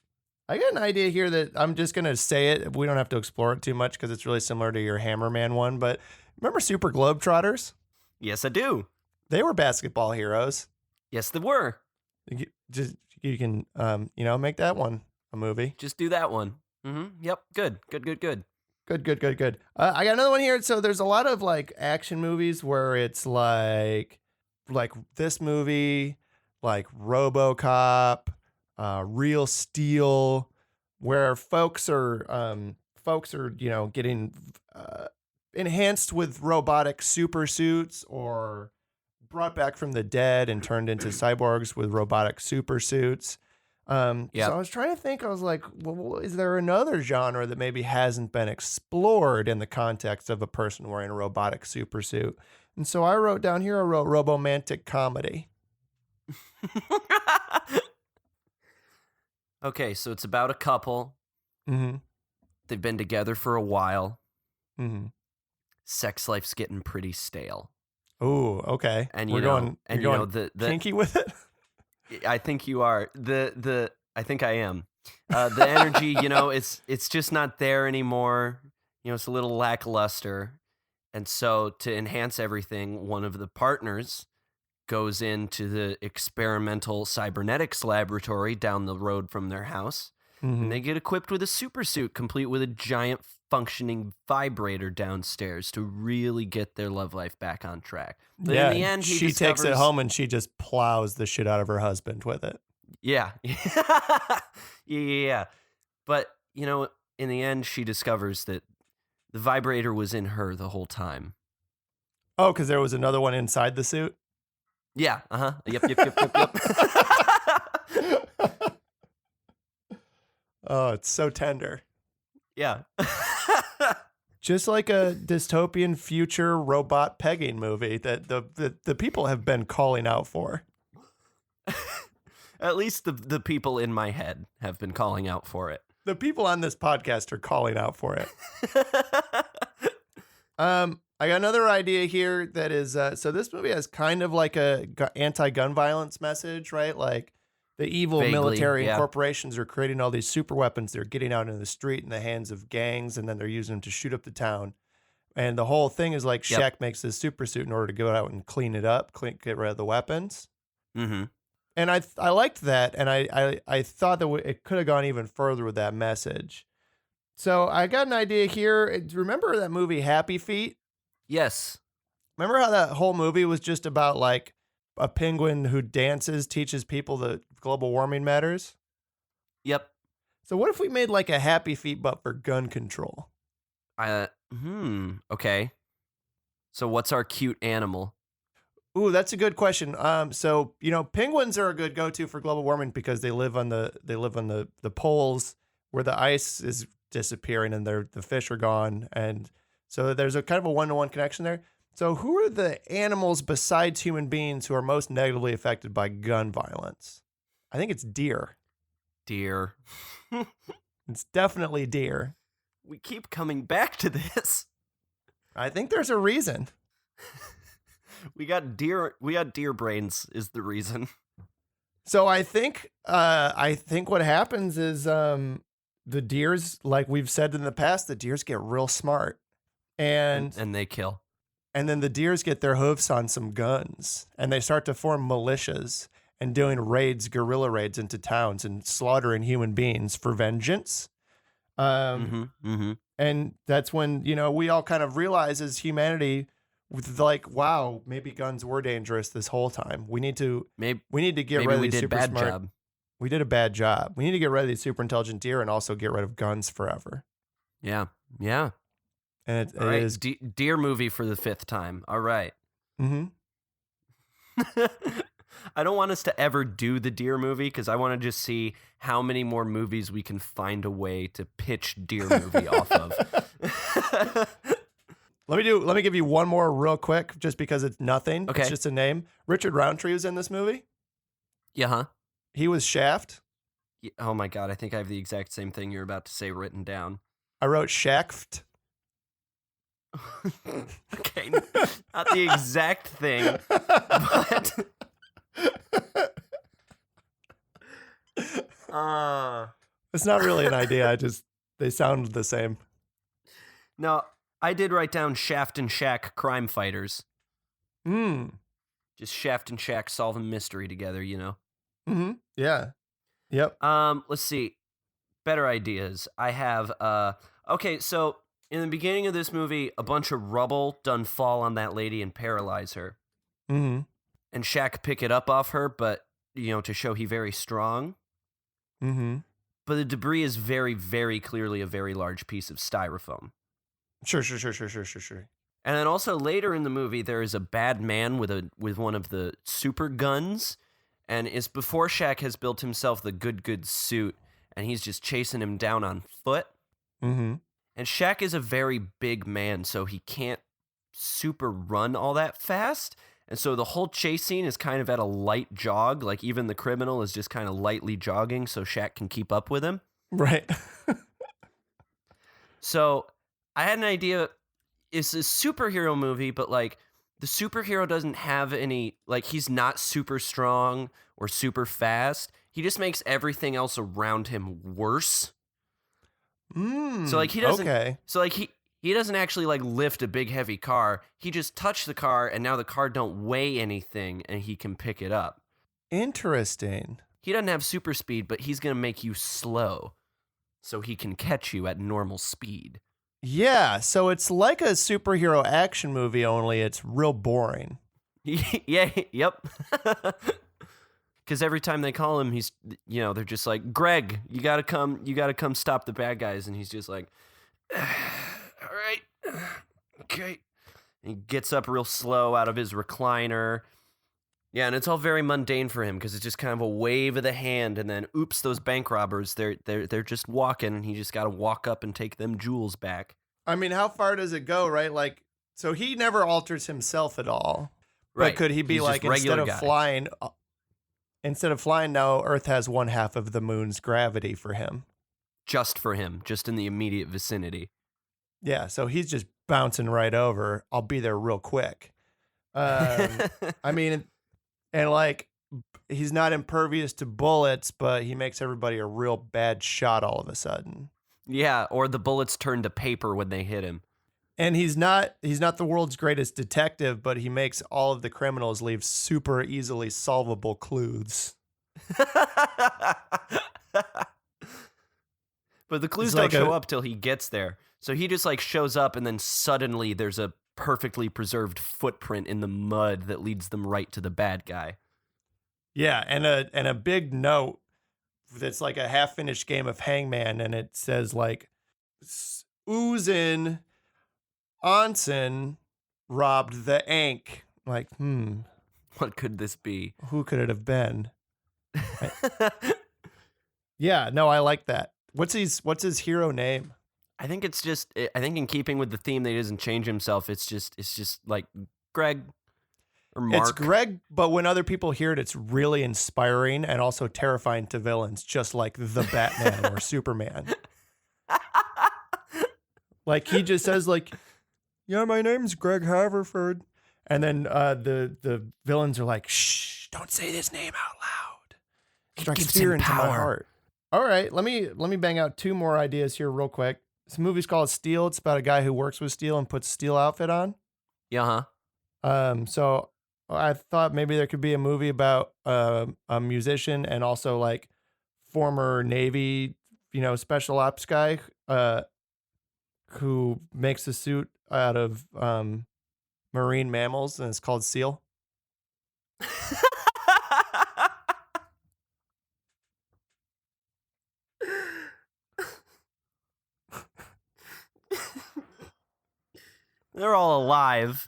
got an idea here that I'm just going to say it. We don't have to explore it too much because it's really similar to your Hammerman one, but remember Super Globetrotters? Yes, I do. They were basketball heroes. Yes, they were. You can make that one a movie. Just do that one. Yep. Good. Good. I got another one here. So there's a lot of like action movies where it's like this movie, like RoboCop, Real Steel, where folks are getting enhanced with robotic super suits or brought back from the dead and turned into cyborgs with robotic super suits. So I was trying to think, I was like, well, is there another genre that maybe hasn't been explored in the context of a person wearing a robotic supersuit? And so I wrote robomantic comedy. Okay, so it's about a couple. Mm-hmm. They've been together for a while. Mm-hmm. Sex life's getting pretty stale. Oh, okay. And You're going the kinky with it? I think you are. I think I am. The energy, it's just not there anymore. It's a little lackluster. And so to enhance everything, one of the partners goes into the experimental cybernetics laboratory down the road from their house. Mm-hmm. And they get equipped with a super suit complete with a giant functioning vibrator downstairs to really get their love life back on track. But in the end, she takes it home and she just plows the shit out of her husband with it. Yeah. Yeah. But, in the end, she discovers that the vibrator was in her the whole time. Oh, because there was another one inside the suit? Yeah. Uh-huh. Yep. Oh, it's so tender. Yeah. Just like a dystopian future robot pegging movie that the people have been calling out for. At least the people in my head have been calling out for it. The people on this podcast are calling out for it. I got another idea here that is, so this movie has kind of like a anti-gun violence message, right? Like the evil military and corporations are creating all these super weapons. They're getting out into the street in the hands of gangs, and then they're using them to shoot up the town. And the whole thing is like Shaq makes this super suit in order to go out and clean it up, get rid of the weapons. Mm-hmm. And I liked that, and I thought that it could have gone even further with that message. So I got an idea here. Remember that movie Happy Feet? Yes. Remember how that whole movie was just about like a penguin who dances, teaches people that global warming matters? Yep. So what if we made like a Happy Feet but for gun control? Okay. So what's our cute animal? Ooh, that's a good question. So penguins are a good go-to for global warming because they live on the poles where the ice is disappearing and the fish are gone, and so there's a kind of a one-to-one connection there. So who are the animals besides human beings who are most negatively affected by gun violence? I think it's deer. Deer. It's definitely deer. We keep coming back to this. I think there's a reason. We got deer brains is the reason. So I think what happens is the deers, like we've said in the past, the deers get real smart and they kill. And then the deers get their hoofs on some guns and they start to form militias and doing guerrilla raids into towns and slaughtering human beings for vengeance. And that's when, we all kind of realize as humanity, with like, wow, maybe guns were dangerous this whole time. We need to get rid of these super smart. Job. We did a bad job. We need to get rid of these super intelligent deer and also get rid of guns forever. Yeah. And it right. is deer movie for the 5th time. All right. Mm-hmm. I don't want us to ever do the deer movie because I want to just see how many more movies we can find a way to pitch deer movie off of. Let me give you one more real quick, just because it's nothing. Okay. It's just a name. Richard Roundtree was in this movie. Yeah, huh? He was Shaft. Yeah, oh my God, I think I have the exact same thing you're about to say written down. I wrote Shaft. Okay, not the exact thing, but it's not really an idea. They sound the same. No, I did write down Shaft and Shaq crime fighters. Just Shaft and Shaq solving mystery together, Mm-hmm. Yeah. Yep. Let's see. Better ideas. I have okay, so in the beginning of this movie, a bunch of rubble done fall on that lady and paralyze her. Mm-hmm. And Shaq pick it up off her, but to show he very strong. Mm-hmm. But the debris is very, very clearly a very large piece of styrofoam. Sure. And then also later in the movie, there is a bad man with one of the super guns and is before Shaq has built himself the good suit, and he's just chasing him down on foot. Mm-hmm. And Shaq is a very big man, so he can't super run all that fast. And so the whole chase scene is kind of at a light jog. Like even the criminal is just kind of lightly jogging so Shaq can keep up with him. Right. So I had an idea. It's a superhero movie, but like the superhero doesn't have any, like he's not super strong or super fast. He just makes everything else around him worse. So like he doesn't. Okay. So like he doesn't actually like lift a big heavy car. He just touched the car, and now the car don't weigh anything, and he can pick it up. Interesting. He doesn't have super speed, but he's gonna make you slow, so he can catch you at normal speed. Yeah, so it's like a superhero action movie, only it's real boring. Yeah. Yep. Because every time they call him, he's, they're just like, Greg, you gotta come stop the bad guys, and he's just like, all right, okay. And he gets up real slow out of his recliner. Yeah, and it's all very mundane for him because it's just kind of a wave of the hand, and then oops, those bank robbers, they're just walking, and he just got to walk up and take them jewels back. I mean, how far does it go, right? Like, so he never alters himself at all. Right. But could he be He's like, just regular guy. Instead of flying now, Earth has one half of the moon's gravity for him. Just for him, just in the immediate vicinity. Yeah, so he's just bouncing right over. I'll be there real quick. I mean, and like, he's not impervious to bullets, but he makes everybody a real bad shot all of a sudden. Yeah, or the bullets turn to paper when they hit him. And he's not the world's greatest detective, but he makes all of the criminals leave super easily solvable clues. But the clues don't show up till he gets there. So he just like shows up, and then suddenly there's a perfectly preserved footprint in the mud that leads them right to the bad guy. Yeah, and a big note that's like a half-finished game of Hangman, and it says like, Oozin Onsen robbed the Ank. Like, what could this be? Who could it have been? Yeah, no, I like that. What's his hero name? I think in keeping with the theme that he doesn't change himself, it's just like Greg or Mark. It's Greg, but when other people hear it, it's really inspiring and also terrifying to villains, just like the Batman or Superman. Like he just says like, yeah, my name's Greg Haverford. And then the villains are like, shh, don't say this name out loud. It strikes fear into my heart. All right, let me bang out two more ideas here real quick. This movie's called Steel. It's about a guy who works with steel and puts steel outfit on. Yeah, So I thought maybe there could be a movie about a musician and also like former Navy, special ops guy who makes a suit out of marine mammals, and it's called Seal. They're all alive.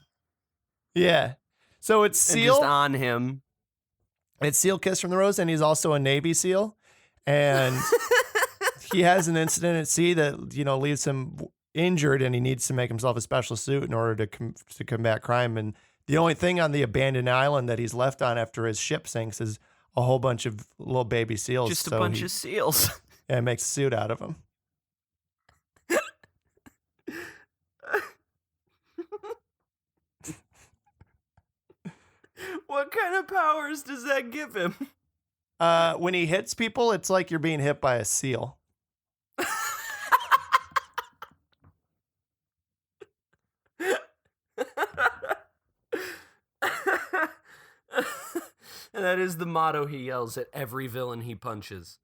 Yeah. So it's Seal. And just on him. It's Seal Kiss from the Rose, and he's also a Navy SEAL. And he has an incident at sea that, leaves him injured, and he needs to make himself a special suit in order to combat crime. And the only thing on the abandoned island that he's left on after his ship sinks is a whole bunch of little baby seals. Just a bunch of seals. Yeah, makes a suit out of them. What kind of powers does that give him? When he hits people, it's like you're being hit by a seal. And that is the motto he yells at every villain he punches.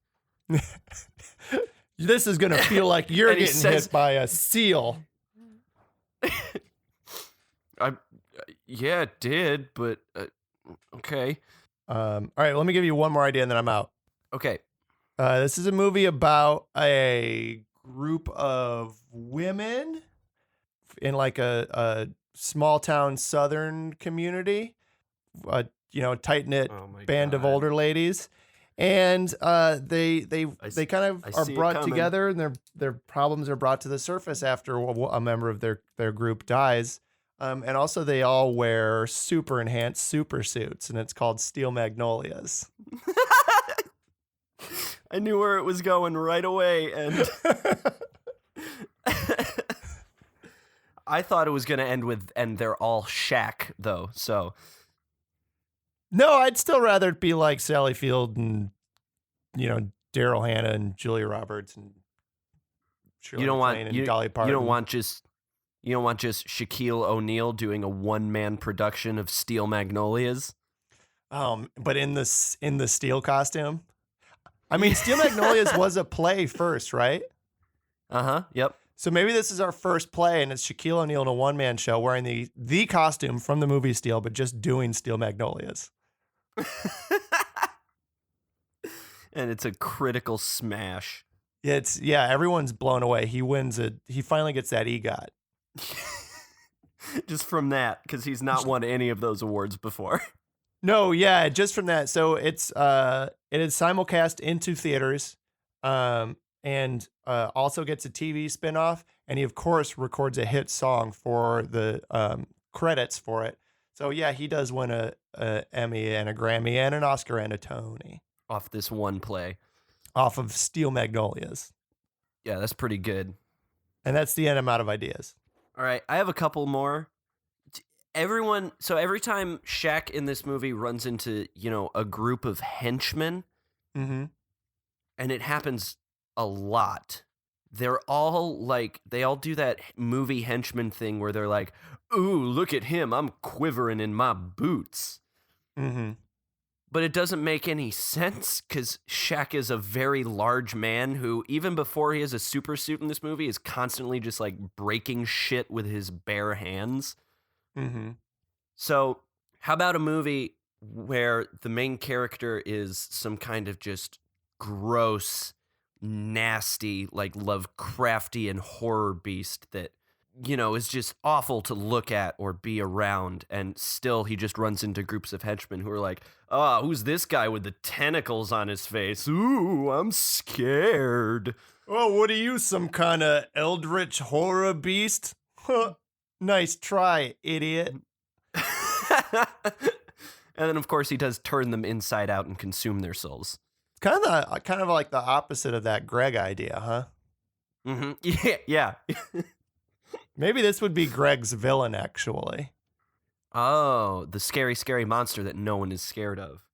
This is going to feel like you're getting hit by a seal. Yeah, it did, but okay. All right, let me give you one more idea and then I'm out. Okay. This is a movie about a group of women in like a small town southern community. tight knit Oh my band of God. older ladies, and they kind of I are see it brought coming. together, and their problems are brought to the surface after a member of their group dies. And also they all wear super enhanced super suits, and it's called Steel Magnolias. I knew where it was going right away, and I thought it was going to end with, and they're all Shaq, though, so. No, I'd still rather it be like Sally Field and, Daryl Hannah and Julia Roberts and Shirley MacLaine and Dolly Parton. You don't want just Shaquille O'Neal doing a one-man production of Steel Magnolias. But in the steel costume. I mean, Steel Magnolias was a play first, right? Yep. So maybe this is our first play, and it's Shaquille O'Neal in a one-man show wearing the costume from the movie Steel, but just doing Steel Magnolias. And it's a critical smash. Everyone's blown away. He wins it. He finally gets that EGOT. Just from that, because he's not won any of those awards before. No, yeah, just from that. So it is simulcast into theaters, and also gets a TV spinoff, and he of course records a hit song for the credits for it. So yeah, he does win a Emmy and a Grammy and an Oscar and a Tony off this one play, off of Steel Magnolias. Yeah, that's pretty good. And that's the end. I'm out of ideas. All right, I have a couple more. So every time Shaq in this movie runs into, a group of henchmen, mm-hmm. and it happens a lot, they're all like, they all do that movie henchman thing where they're like, ooh, look at him, I'm quivering in my boots. Mm-hmm. But it doesn't make any sense because Shaq is a very large man who, even before he has a super suit in this movie, is constantly just like breaking shit with his bare hands. Mm-hmm. So how about a movie where the main character is some kind of just gross, nasty, like Lovecraftian horror beast that, is just awful to look at or be around, and still he just runs into groups of henchmen who are like, oh, who's this guy with the tentacles on his face? Ooh, I'm scared. Oh, what are you, some kind of eldritch horror beast? Huh. Nice try, idiot. And then, of course, he does turn them inside out and consume their souls. Kind of like the opposite of that Greg idea, huh? Mm-hmm. Yeah. Maybe this would be Greg's villain, actually. Oh, the scary, scary monster that no one is scared of.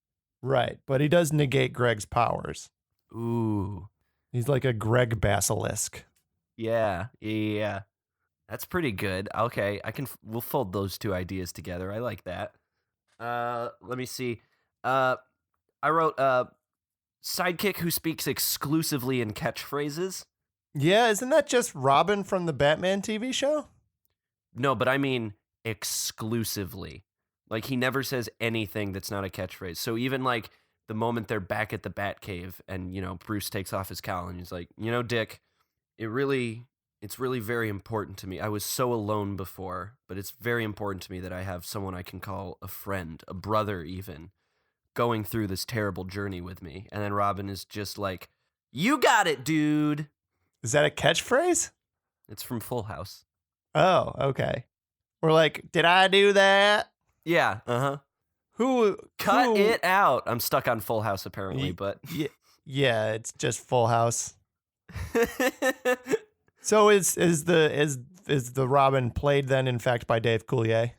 Right, but he does negate Greg's powers. Ooh. He's like a Greg basilisk. Yeah. That's pretty good. Okay, we'll fold those two ideas together. I like that. Let me see. I wrote sidekick who speaks exclusively in catchphrases. Yeah, isn't that just Robin from the Batman TV show? No, but I mean exclusively. Like, he never says anything that's not a catchphrase. So even like the moment they're back at the Batcave and, Bruce takes off his cowl and he's like, Dick, it's really very important to me. I was so alone before, but it's very important to me that I have someone I can call a friend, a brother even, going through this terrible journey with me. And then Robin is just like, you got it, dude. Is that a catchphrase? It's from Full House. Oh, okay. We're like, did I do that? Yeah, Who cut it out? I'm stuck on Full House apparently, but yeah, it's just Full House. So is the Robin played then in fact by Dave Coulier?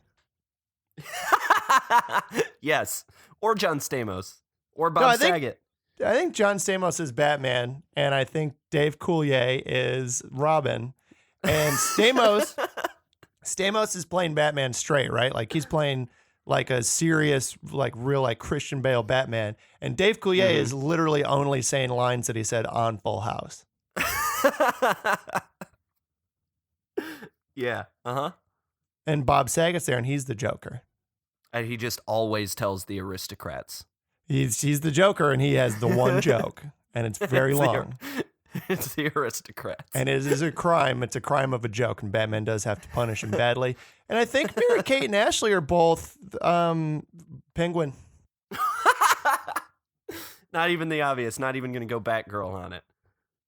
Yes, or John Stamos, or Bob Saget. I think John Stamos is Batman, and I think Dave Coulier is Robin. And Stamos is playing Batman straight, right? Like he's playing like a serious, like real, like Christian Bale Batman. And Dave Coulier is literally only saying lines that he said on Full House. Yeah. And Bob Saget's there, and he's the Joker. And he just always tells the aristocrats. He's the Joker, and he has the one joke, and it's very long. It's the aristocrats. And it is a crime. It's a crime of a joke, and Batman does have to punish him badly. And I think Mary Kate and Ashley are both Penguin. Not even the obvious. Not even going to go Batgirl on it.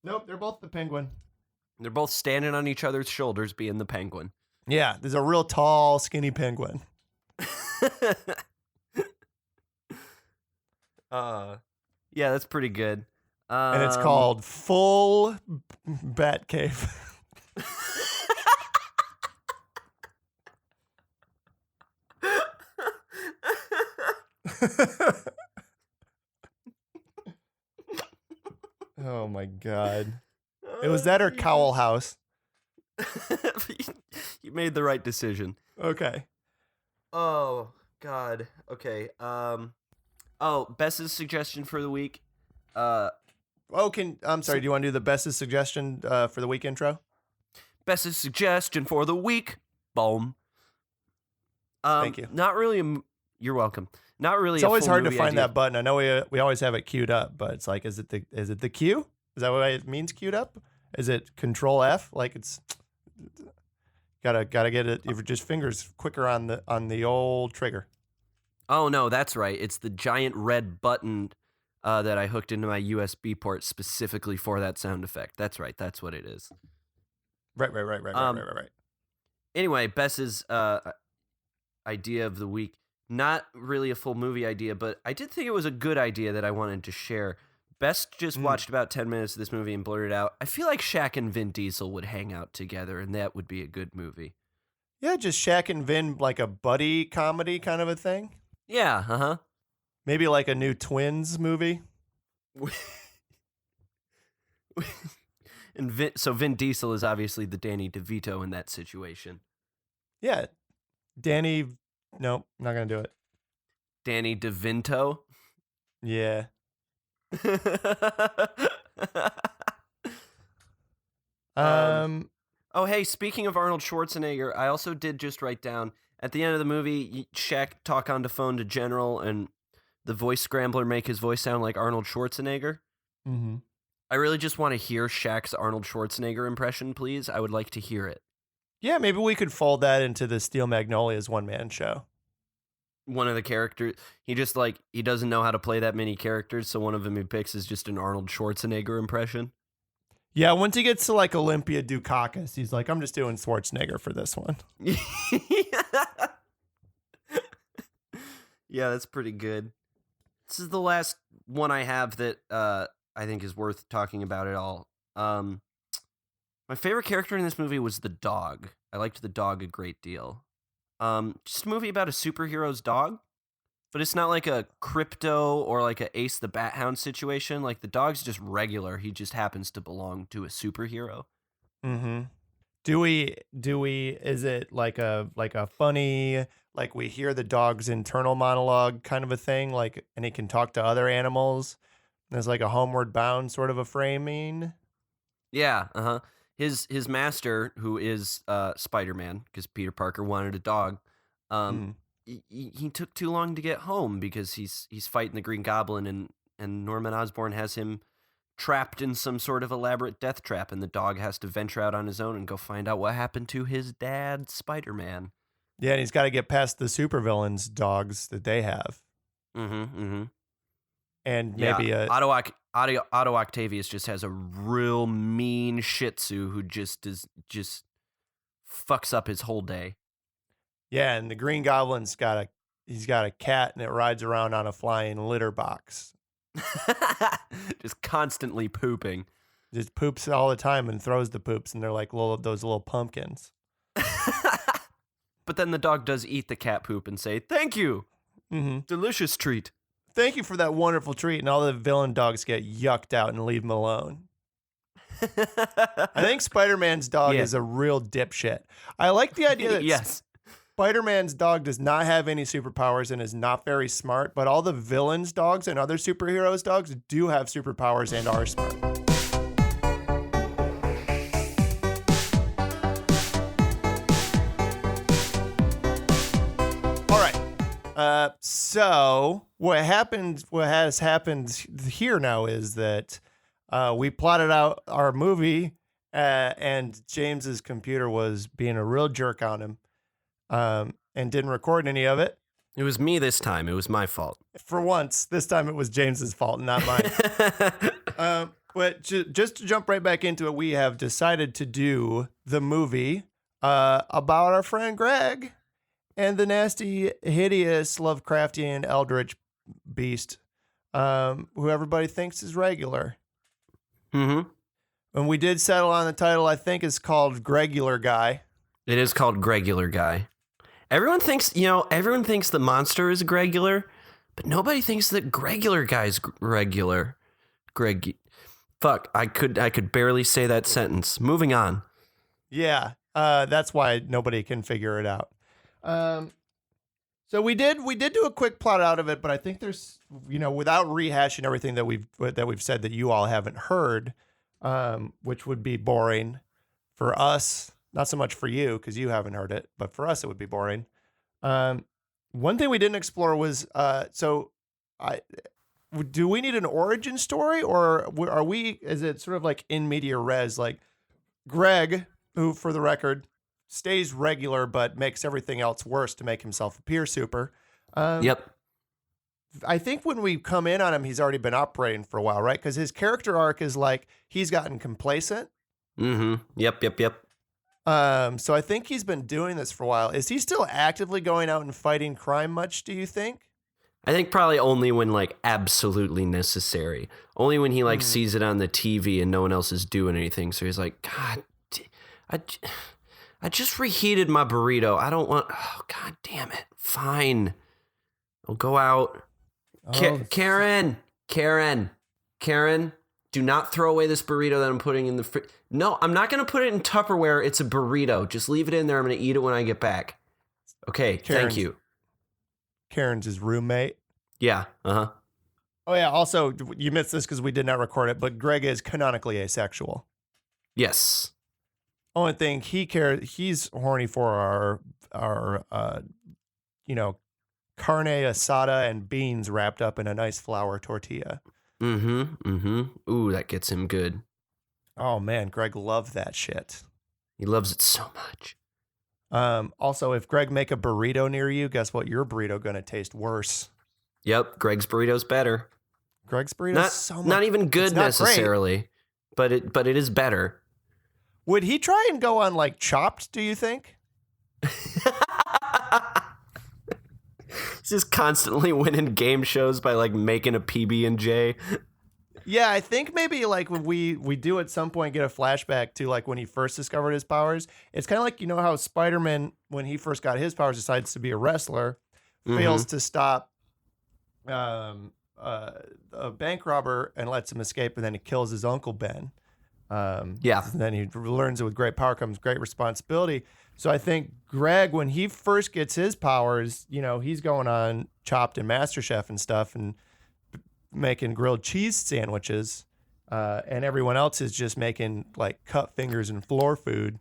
Nope, they're both the Penguin. They're both standing on each other's shoulders being the Penguin. Yeah, there's a real tall, skinny Penguin. Yeah, that's pretty good. And it's called Full Batcave. Oh my God. It was that or Cowl House. You made the right decision. Okay. Oh God. Okay. Best's suggestion for the week. I'm sorry. Do you want to do the best's suggestion for the week intro? Best's suggestion for the week. Boom. Thank you. Not really. You're welcome. Not really. It's always hard to find that button. I know we always have it queued up, but it's like, is it the Q? Is that what it means? Queued up? Is it Control F? Like it's gotta get it. If just fingers quicker on the old trigger. Oh no, that's right. It's the giant red button that I hooked into my USB port specifically for that sound effect. That's right. That's what it is. Right. Anyway, Bess's idea of the week. Not really a full movie idea, but I did think it was a good idea that I wanted to share. Bess just watched about 10 minutes of this movie and blurted out, I feel like Shaq and Vin Diesel would hang out together, and that would be a good movie. Yeah, just Shaq and Vin, like a buddy comedy kind of a thing. Yeah, uh-huh. Maybe like a new Twins movie. And so Vin Diesel is obviously the Danny DeVito in that situation. Yeah. Danny, nope, not going to do it. Danny DeVinto? Yeah. Oh, hey, speaking of Arnold Schwarzenegger, I also did just write down, at the end of the movie, Shaq talk on the phone to General and the voice scrambler make his voice sound like Arnold Schwarzenegger. Mm-hmm. I really just want to hear Shaq's Arnold Schwarzenegger impression, please. I would like to hear it. Yeah, maybe we could fold that into the Steel Magnolias one-man show. One of the characters, he doesn't know how to play that many characters, so one of them he picks is just an Arnold Schwarzenegger impression. Yeah, once he gets to like Olympia Dukakis, he's like, I'm just doing Schwarzenegger for this one. Yeah, that's pretty good. This is the last one I have that I think is worth talking about at all. My favorite character in this movie was the dog. I liked the dog a great deal. Just a movie about a superhero's dog, but it's not like a Crypto or like a Ace the Bat Hound situation. Like the dog's just regular. He just happens to belong to a superhero. Mm-hmm. Do we? Is it like a funny, like we hear the dog's internal monologue kind of a thing, like, and he can talk to other animals? There's like a Homeward Bound sort of a framing. Yeah, uh-huh. His master, who is Spider-Man, because Peter Parker wanted a dog, he took too long to get home because he's fighting the Green Goblin, and Norman Osborn has him trapped in some sort of elaborate death trap, and the dog has to venture out on his own and go find out what happened to his dad, Spider-Man. Yeah, and he's got to get past the supervillains dogs that they have. Mm-hmm. And maybe Otto Octavius just has a real mean Shih Tzu who just fucks up his whole day. Yeah, and the Green Goblin's got a cat and it rides around on a flying litter box. Just constantly pooping. Just poops all the time and throws the poops, and they're like those little pumpkins. But then the dog does eat the cat poop and say, "Thank you, delicious treat." Thank you for that wonderful treat. And all the villain dogs get yucked out and leave him alone. I think Spider-Man's dog is a real dipshit. I like the idea that Spider-Man's dog does not have any superpowers and is not very smart, but all the villains' dogs and other superheroes' dogs do have superpowers and are smart. So what has happened here now is that we plotted out our movie and James's computer was being a real jerk on him and didn't record any of it. It was me this time. It was my fault. For once, this time it was James's fault, not mine. But just to jump right back into it, we have decided to do the movie about our friend Greg and the nasty, hideous, Lovecraftian, eldritch beast who everybody thinks is regular. Mm-hmm. And we did settle on the title, I think is called Gregular Guy. It is called Gregular Guy. Everyone thinks the monster is Gregular, but nobody thinks that Gregular Guy's regular. Fuck, I could barely say that sentence. Moving on. Yeah, that's why nobody can figure it out. So we did do a quick plot out of it, but I think there's, without rehashing everything that we've said that you all haven't heard, which would be boring for us, not so much for you because you haven't heard it, but for us it would be boring. One thing we didn't explore was do we need an origin story, or is it sort of like in media res, like Greg, who for the record stays regular but makes everything else worse to make himself appear super. Yep. I think when we come in on him, he's already been operating for a while, right? Because his character arc is like he's gotten complacent. Mm-hmm. Yep. So I think he's been doing this for a while. Is he still actively going out and fighting crime much, do you think? I think probably only when like absolutely necessary. Only when he like sees it on the TV and no one else is doing anything. So he's like, God, I just reheated my burrito. I don't want. Oh, God damn it. Fine. I'll go out. Karen, do not throw away this burrito that I'm putting in the fridge. No, I'm not going to put it in Tupperware. It's a burrito. Just leave it in there. I'm going to eat it when I get back. Okay, thank you. Karen's his roommate. Yeah, uh-huh. Oh, yeah, also, you missed this because we did not record it, but Greg is canonically asexual. Yes. Only thing he's horny for our carne asada and beans wrapped up in a nice flour tortilla. Ooh, that gets him good. Oh, man, Greg loved that shit. He loves it so much. Also, if Greg make a burrito near you, guess what? Your burrito gonna taste worse. Yep, Greg's burrito's better. Greg's burrito's so much. Not even good necessarily, but it is better. Would he try and go on like Chopped, do you think? He's just constantly winning game shows by like making a PB&J. Yeah, I think maybe like when we do at some point get a flashback to like when he first discovered his powers. It's kind of like, how Spider-Man, when he first got his powers, decides to be a wrestler, fails to stop a bank robber and lets him escape, and then he kills his Uncle Ben. And then he learns that with great power comes great responsibility. So I think Greg, when he first gets his powers, he's going on Chopped and MasterChef and stuff and making grilled cheese sandwiches, and everyone else is just making like cut fingers and floor food.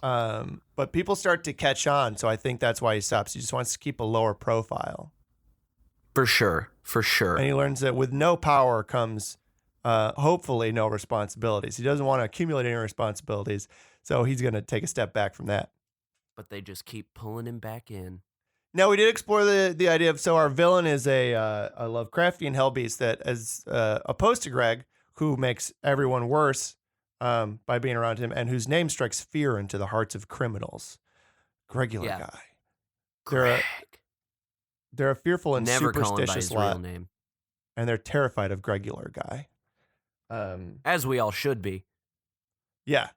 But people start to catch on, so I think that's why he stops. He just wants to keep a lower profile. For sure. And he learns that with no power comes hopefully no responsibilities. He doesn't want to accumulate any responsibilities, so he's going to take a step back from that. But they just keep pulling him back in. Now, we did explore the idea of, so our villain is a Lovecraftian hellbeast that, as opposed to Greg, who makes everyone worse by being around him, and whose name strikes fear into the hearts of criminals. Gregular Guy. They're a fearful and never superstitious call him by his lot, real name. and they're terrified of Gregular Guy. As we all should be. Yeah.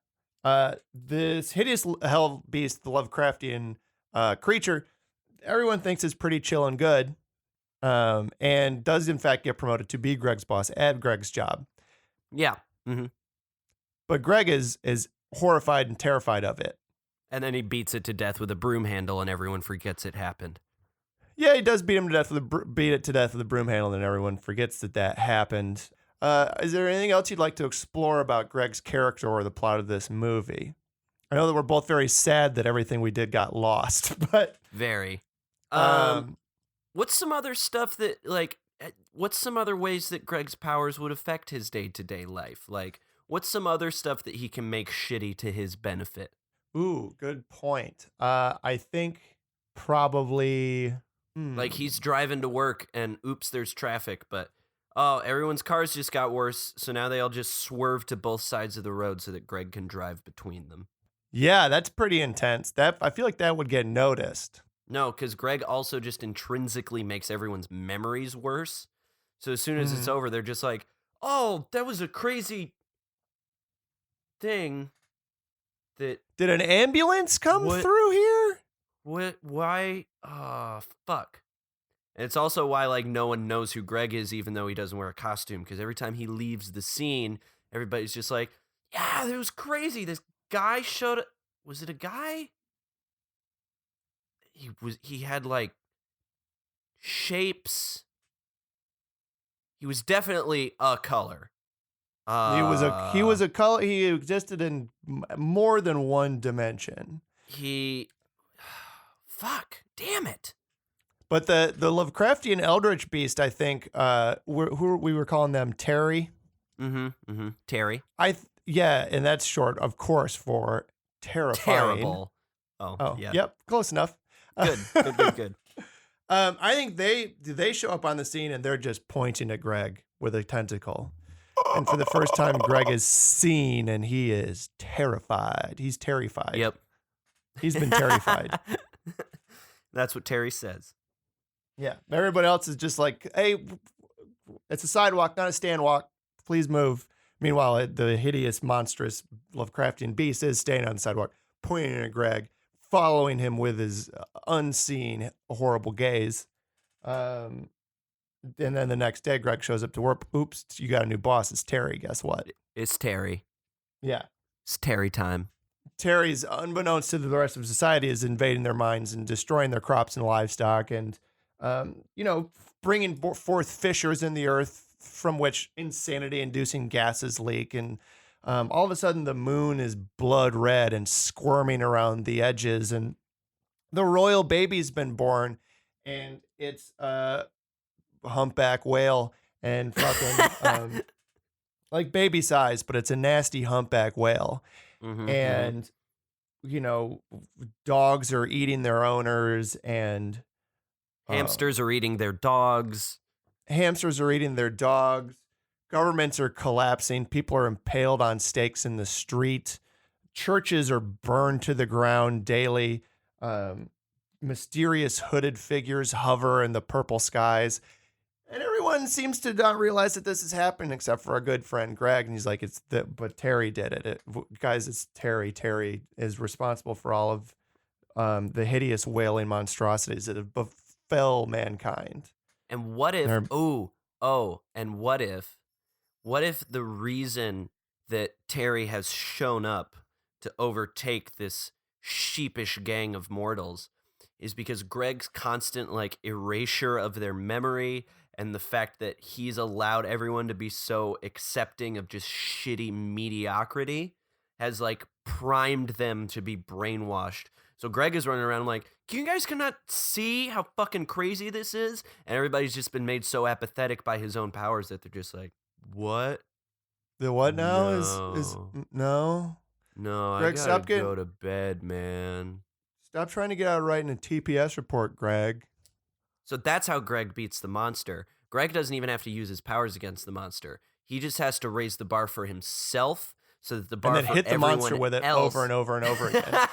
This hideous hell beast, the Lovecraftian creature, everyone thinks is pretty chill and good, and does in fact get promoted to be Greg's boss at Greg's job. Yeah. Mm-hmm. But Greg is horrified and terrified of it. And then he beats it to death with a broom handle, and everyone forgets it happened. Yeah, he does beat it to death with a broom handle, and everyone forgets that happened. Is there anything else you'd like to explore about Greg's character or the plot of this movie? I know that we're both very sad that everything we did got lost, but very. What's some other stuff that what's some other ways that Greg's powers would affect his day-to-day life? Like, what's some other stuff that he can make shitty to his benefit? Ooh, good point. I think probably. Like he's driving to work and oops, there's traffic, but oh, everyone's cars just got worse, so now they all just swerve to both sides of the road so that Greg can drive between them. Yeah, that's pretty intense. That I feel like that would get noticed. No, because Greg also just intrinsically makes everyone's memories worse. So as soon as it's over, they're just like, oh, that was a crazy thing that... Did an ambulance come through here? What? Why? Fuck. And it's also why, like, no one knows who Greg is, even though he doesn't wear a costume. Because every time he leaves the scene, everybody's just like, yeah, that was crazy. This guy showed up. Was it a guy? He had, like, shapes. He was definitely a color. He was a color. He existed in more than one dimension. Fuck, damn it. But the Lovecraftian Eldritch Beast, I think, we were calling them Terry. Terry. Yeah, and that's short, of course, for terrifying. Terrible. Oh, yeah. Yep, close enough. Good. I think they show up on the scene and they're just pointing at Greg with a tentacle. And for the first time, Greg is seen and he is terrified. He's terrified. Yep. He's been terrified. That's what Terry says. Yeah. Everybody else is just like, hey, it's a sidewalk, not a stand walk. Please move. Meanwhile, the hideous, monstrous Lovecraftian beast is staying on the sidewalk, pointing at Greg, following him with his unseen, horrible gaze. And then the next day, Greg shows up to work. Oops, you got a new boss. It's Terry. Guess what? It's Terry. Yeah. It's Terry time. Terry's, unbeknownst to the rest of society, is invading their minds and destroying their crops and livestock and, bringing forth fissures in the earth from which insanity-inducing gases leak. And all of a sudden, the moon is blood red and squirming around the edges. And the royal baby's been born, and it's a humpback whale and fucking like baby size, but it's a nasty humpback whale. And dogs are eating their owners, and hamsters are eating their dogs. Governments are collapsing. People are impaled on stakes in the street. Churches are burned to the ground daily. Mysterious hooded figures hover in the purple skies. And everyone seems to not realize that this is happening except for our good friend Greg. And he's like, but Terry did it. Guys, it's Terry. Terry is responsible for all of the hideous wailing monstrosities that have befell mankind. And what if, what if the reason that Terry has shown up to overtake this sheepish gang of mortals is because Greg's constant, like, erasure of their memory and the fact that he's allowed everyone to be so accepting of just shitty mediocrity has, like, primed them to be brainwashed. So Greg is running around like, you guys cannot see how fucking crazy this is? And everybody's just been made so apathetic by his own powers that they're just like, what? The what now is no. No, Greg, I gotta go to bed, man. Stop trying to get out writing a TPS report, Greg. So that's how Greg beats the monster. Greg doesn't even have to use his powers against the monster. He just has to raise the bar for himself so that the bar and then for hit the monster with it else... over and over and over again.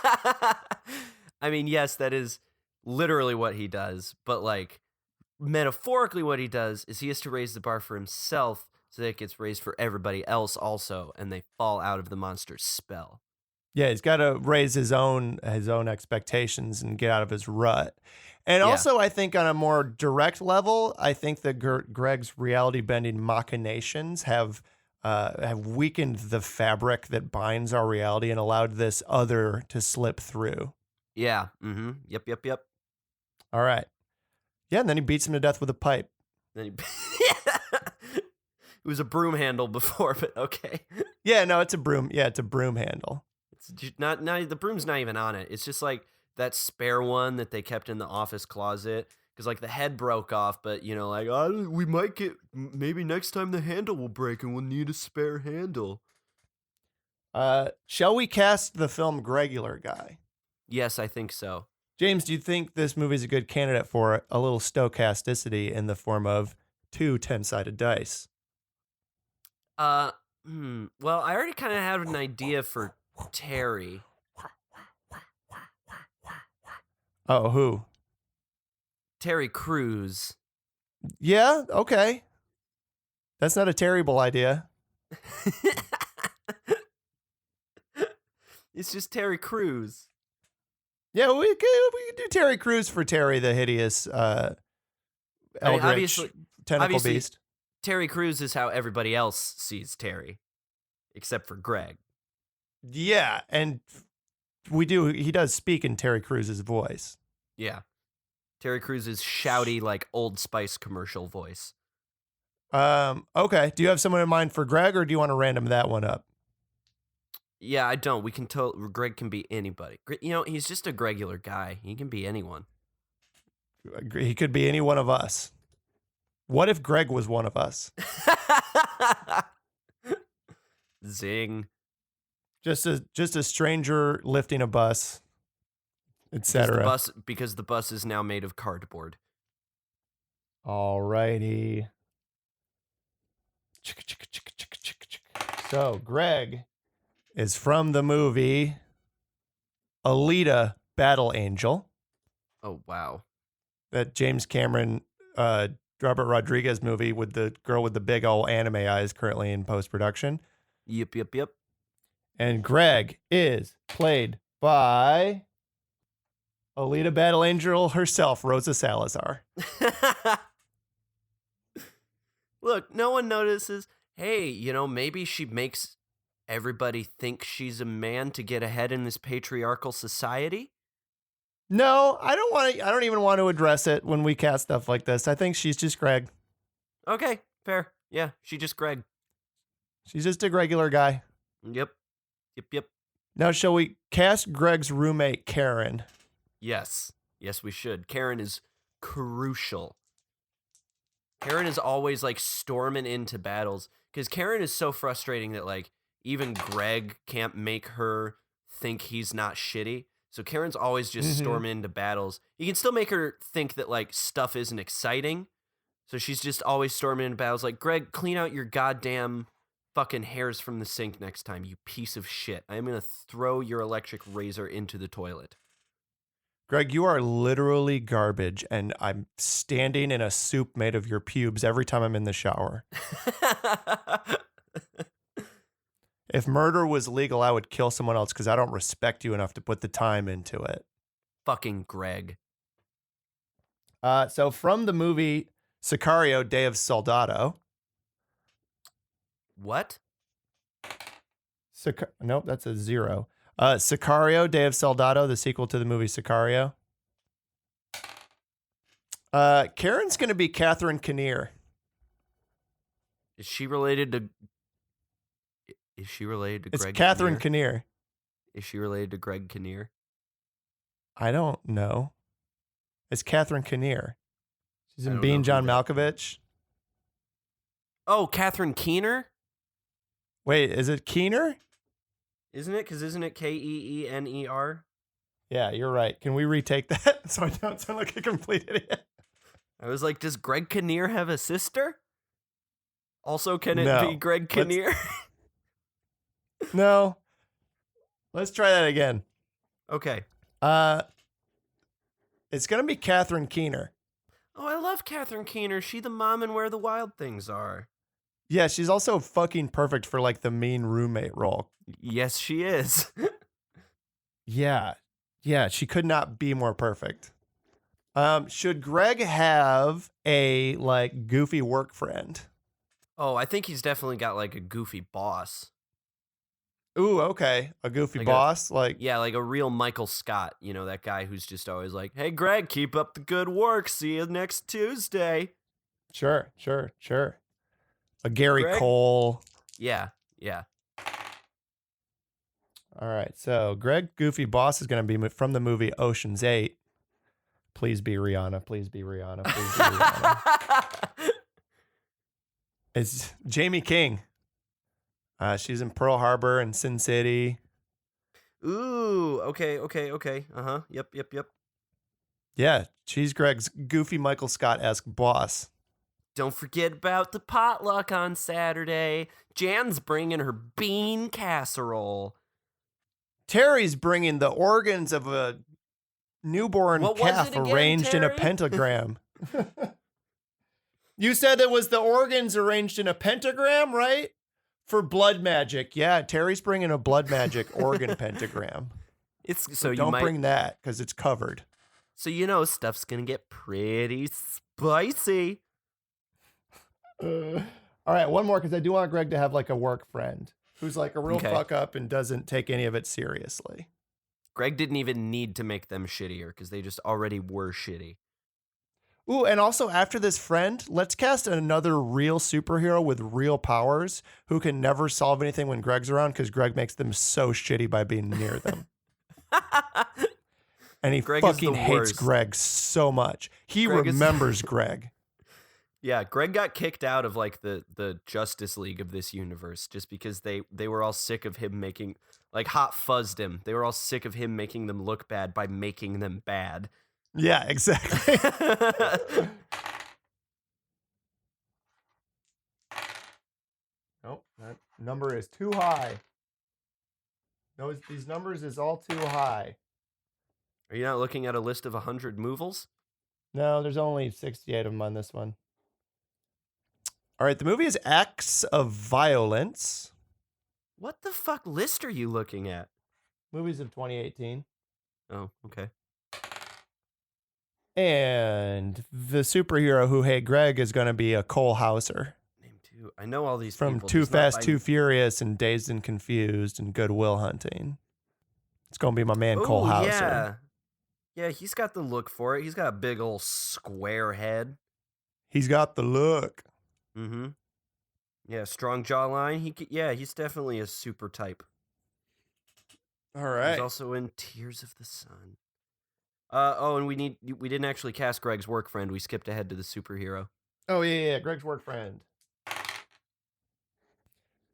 I mean, yes, that is literally what he does, but like metaphorically what he does is he has to raise the bar for himself so that it gets raised for everybody else also, and they fall out of the monster's spell. Yeah, he's got to raise his own expectations and get out of his rut. And also, I think on a more direct level, I think that Greg's reality-bending machinations have weakened the fabric that binds our reality and allowed this other to slip through. Yeah. Yep. All right. Yeah, and then he beats him to death with a pipe. Then it was a broom handle before, but okay. Yeah, no, it's a broom. Yeah, it's a broom handle. It's not the broom's not even on it. It's just like that spare one that they kept in the office closet because like the head broke off, but like, oh, we might get, maybe next time the handle will break and we'll need a spare handle. Shall we cast the film Gregular Guy? Yes, I think so. James, do you think this movie is a good candidate for a little stochasticity in the form of 2 10-sided dice? Uh, well, I already kind of had an idea for Terry. Oh, who? Terry Crews. Yeah, okay. That's not a terrible idea. It's just Terry Crews. Yeah, we could do Terry Crews for Terry the hideous eldritch obviously, tentacle beast. Terry Crews is how everybody else sees Terry, except for Greg. Yeah, and he does speak in Terry Crews' voice. Yeah. Terry Crews' shouty, like Old Spice commercial voice. Okay. Do you have someone in mind for Greg, or do you want to random that one up? Yeah, I don't. We can tell Greg can be anybody. You know, he's just a Gregular Guy. He can be anyone. He could be any one of us. What if Greg was one of us? Zing. Just a stranger lifting a bus, etc. Because the bus is now made of cardboard. Alrighty. So Greg is from the movie Alita: Battle Angel. Oh, wow. That James Cameron, Robert Rodriguez movie with the girl with the big old anime eyes, currently in post-production. Yep. And Greg is played by Alita Battle Angel herself, Rosa Salazar. Look, no one notices. Hey, maybe she makes everybody think she's a man to get ahead in this patriarchal society. No, I don't even want to address it when we cast stuff like this. I think she's just Greg. Okay, fair. Yeah, she's just Greg. She's just a regular guy. Yep. Now, shall we cast Greg's roommate, Karen? Yes, we should. Karen is crucial. Karen is always like storming into battles because Karen is so frustrating that like even Greg can't make her think he's not shitty. So Karen's always just storming into battles. You can still make her think that like stuff isn't exciting. So she's just always storming into battles like, Greg, clean out your goddamn fucking hairs from the sink next time, you piece of shit. I am going to throw your electric razor into the toilet. Greg, you are literally garbage, and I'm standing in a soup made of your pubes every time I'm in the shower. If murder was legal, I would kill someone else because I don't respect you enough to put the time into it. Fucking Greg. So from the movie Sicario, Day of Soldado. What? Nope, that's a 0. Sicario, Day of Soldado, the sequel to the movie Sicario. Karen's going to be Catherine Kinnear. Is she related to Greg? It's Catherine Kinnear. Is she related to Greg Kinnear? I don't know. It's Catherine Kinnear. She's in Being John Malkovich. Oh, Catherine Keener? Wait, is it Keener? Isn't it? Because isn't it Keener? Yeah, you're right. Can we retake that so I don't sound like a complete idiot? I was like, does Greg Kinnear have a sister? Also, can it be Greg Kinnear? No. Let's try that again. Okay. It's going to be Catherine Keener. Oh, I love Catherine Keener. She the mom in Where the Wild Things Are. Yeah, she's also fucking perfect for like the mean roommate role. Yes, she is. Yeah, she could not be more perfect. Should Greg have a like goofy work friend? Oh, I think he's definitely got like a goofy boss. Ooh, okay. A goofy boss? like a real Michael Scott. You know, that guy who's just always like, hey, Greg, keep up the good work. See you next Tuesday. Sure. A Gary Cole. Yeah. All right. So Greg Goofy Boss is going to be from the movie Ocean's 8. Please be Rihanna. Please be Rihanna. Please be Rihanna. It's Jamie King. She's in Pearl Harbor and Sin City. Ooh, okay. Uh-huh. Yep. Yeah, she's Greg's goofy Michael Scott-esque boss. Don't forget about the potluck on Saturday. Jan's bringing her bean casserole. Terry's bringing the organs of a newborn What was calf it again, arranged in a Terry? pentagram. You said it was the organs arranged in a pentagram, right? For blood magic. Yeah, Terry's bringing a blood magic organ pentagram. So don't bring that because it's covered. So stuff's gonna get pretty spicy. All right, one more because I do want Greg to have like a work friend who's like a real fuck up and doesn't take any of it seriously. Greg didn't even need to make them shittier because they just already were shitty. Ooh, and also after this friend, let's cast another real superhero with real powers who can never solve anything when Greg's around because Greg makes them so shitty by being near them. And he fucking hates Greg so much. He remembers Greg. Yeah, Greg got kicked out of like the Justice League of this universe just because they were all sick of him making, like, hot fuzzed him. They were all sick of him making them look bad by making them bad. Yeah, exactly. Nope, that number is too high. These numbers is all too high. Are you not looking at a list of 100 movals? No, there's only 68 of them on this one. All right, the movie is Acts of Violence. What the fuck list are you looking at? Movies of 2018. Oh, okay. And the superhero who hate Greg is going to be a Cole Hauser. Name two. I know all these from people. Too Fast, Too Furious, and Dazed and Confused, and Good Will Hunting. It's going to be my man Cole Hauser. Yeah. Yeah, he's got the look for it. He's got a big old square head. He's got the look. Mm-hmm. Yeah, strong jawline. He's definitely a super type. All right. He's also in Tears of the Sun. And we didn't actually cast Greg's work friend. We skipped ahead to the superhero. Oh, yeah, Greg's work friend.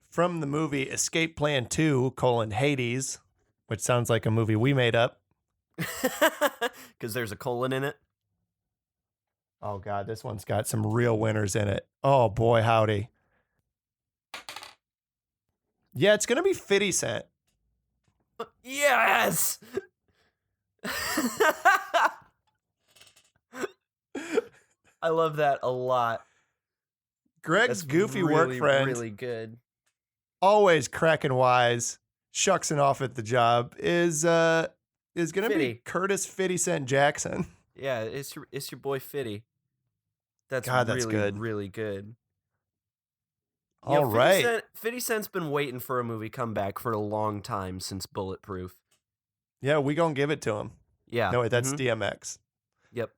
From the movie Escape Plan 2, Hades, which sounds like a movie we made up. Because there's a colon in it. Oh, God, this one's got some real winners in it. Oh, boy, howdy. Yeah, it's going to be 50 Cent. Yes! I love that a lot. Greg's goofy work friend. Really good. Always cracking wise, shucks and off at the job, is going to be Curtis 50 Cent Jackson. Yeah, it's your boy Fitty. That's good. Really good. All right. 50 Cent's been waiting for a movie comeback for a long time since Bulletproof. Yeah, we gonna give it to him. Yeah. No, wait, that's DMX. Yep.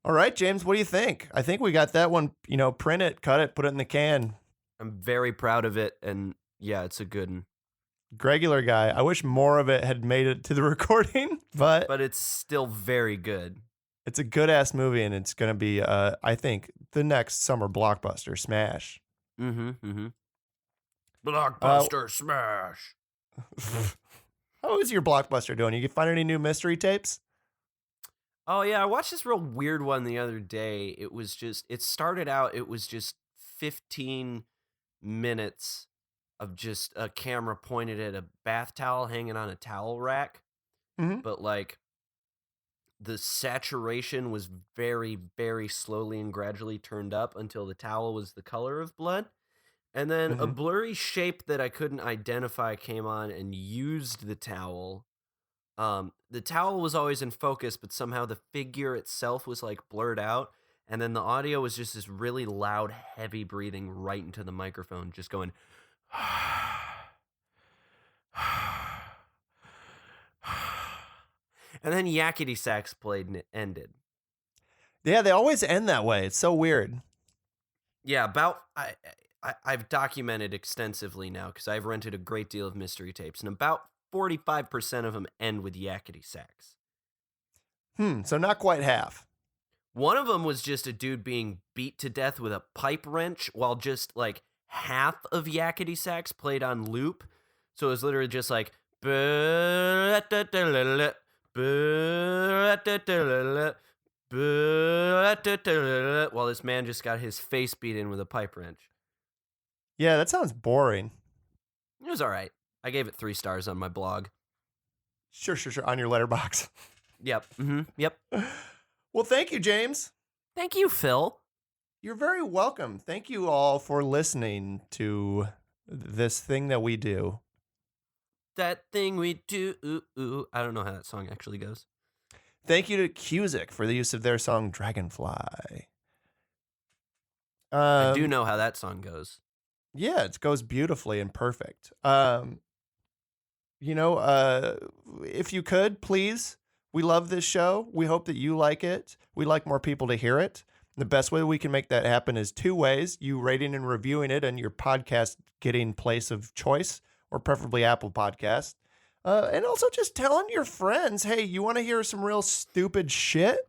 All right, James, what do you think? I think we got that one, print it, cut it, put it in the can. I'm very proud of it, and yeah, it's a good one. Gregular Guy. I wish more of it had made it to the recording, but it's still very good. It's a good-ass movie, and it's going to be, I think, the next summer blockbuster smash. Mm-hmm. Blockbuster smash. How is your blockbuster doing? You find any new mystery tapes? Oh, yeah, I watched this real weird one the other day. It started out, it was just 15 minutes of just a camera pointed at a bath towel hanging on a towel rack. Mm-hmm. But, like, the saturation was very, very slowly and gradually turned up until the towel was the color of blood. And then a blurry shape that I couldn't identify came on and used the towel. The towel was always in focus, but somehow the figure itself was like blurred out. And then the audio was just this really loud, heavy breathing right into the microphone, just going. And then yakety sax played and it ended. Yeah, they always end that way. It's so weird. Yeah, I've documented extensively now because I've rented a great deal of mystery tapes, and about 45% of them end with yakety sax. So not quite half. One of them was just a dude being beat to death with a pipe wrench while just like half of yakety sax played on loop. So it was literally just like while this man just got his face beat in with a pipe wrench. Yeah, that sounds boring. It was all right. I gave it 3 stars on my blog. Sure. On your letterbox. Yep. Yep. Well, thank you, James. Thank you, Phil. You're very welcome. Thank you all for listening to this thing that we do. That thing we do. I don't know how that song actually goes. Thank you to Cusick for the use of their song Dragonfly. I do know how that song goes. Yeah, it goes beautifully and perfect. If you could, please, we love this show. We hope that you like it. We'd like more people to hear it. The best way we can make that happen is 2 ways: you rating and reviewing it in your podcast getting place of choice, or preferably Apple Podcast. And also just telling your friends, hey, you want to hear some real stupid shit?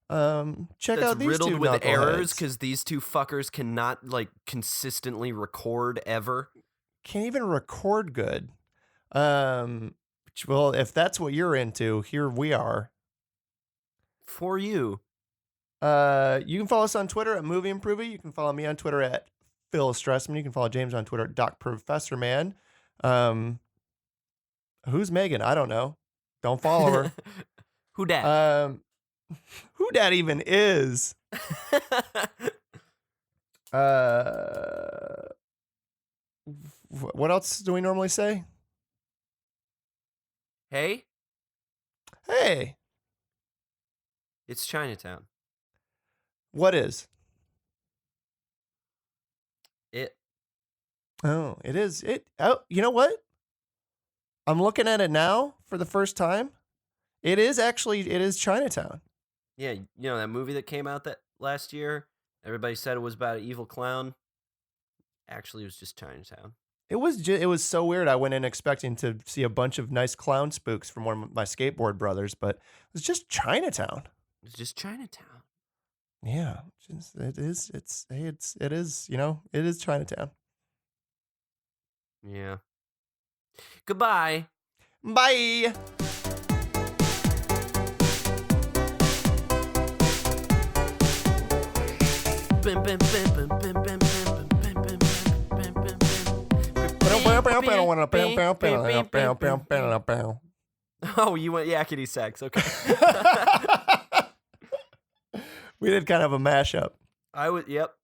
Check out these riddled two with errors knuckleheads. because these 2 fuckers cannot consistently record ever. Can't even record good. Well, if that's what you're into, here we are. For you. You can follow us on Twitter at Movie Improver. You can follow me on Twitter at Phil Stressman. You can follow James on Twitter at DocProfessorMan. Who's Megan? I don't know. Don't follow her. Who dat? Who dat even is? What else do we normally say? Hey, it's Chinatown. What is? It. Oh, it is. Oh, you know what? I'm looking at it now for the first time. It is Chinatown. Yeah, you know that movie that came out that last year? Everybody said it was about an evil clown. Actually, it was just Chinatown. It was so weird. I went in expecting to see a bunch of nice clown spooks from one of my skateboard brothers, but it was just Chinatown. It's just Chinatown. Yeah, it is Chinatown. Yeah. Goodbye. Bye. Oh, you went yakety sax. Okay. We did kind of a mashup. Yep.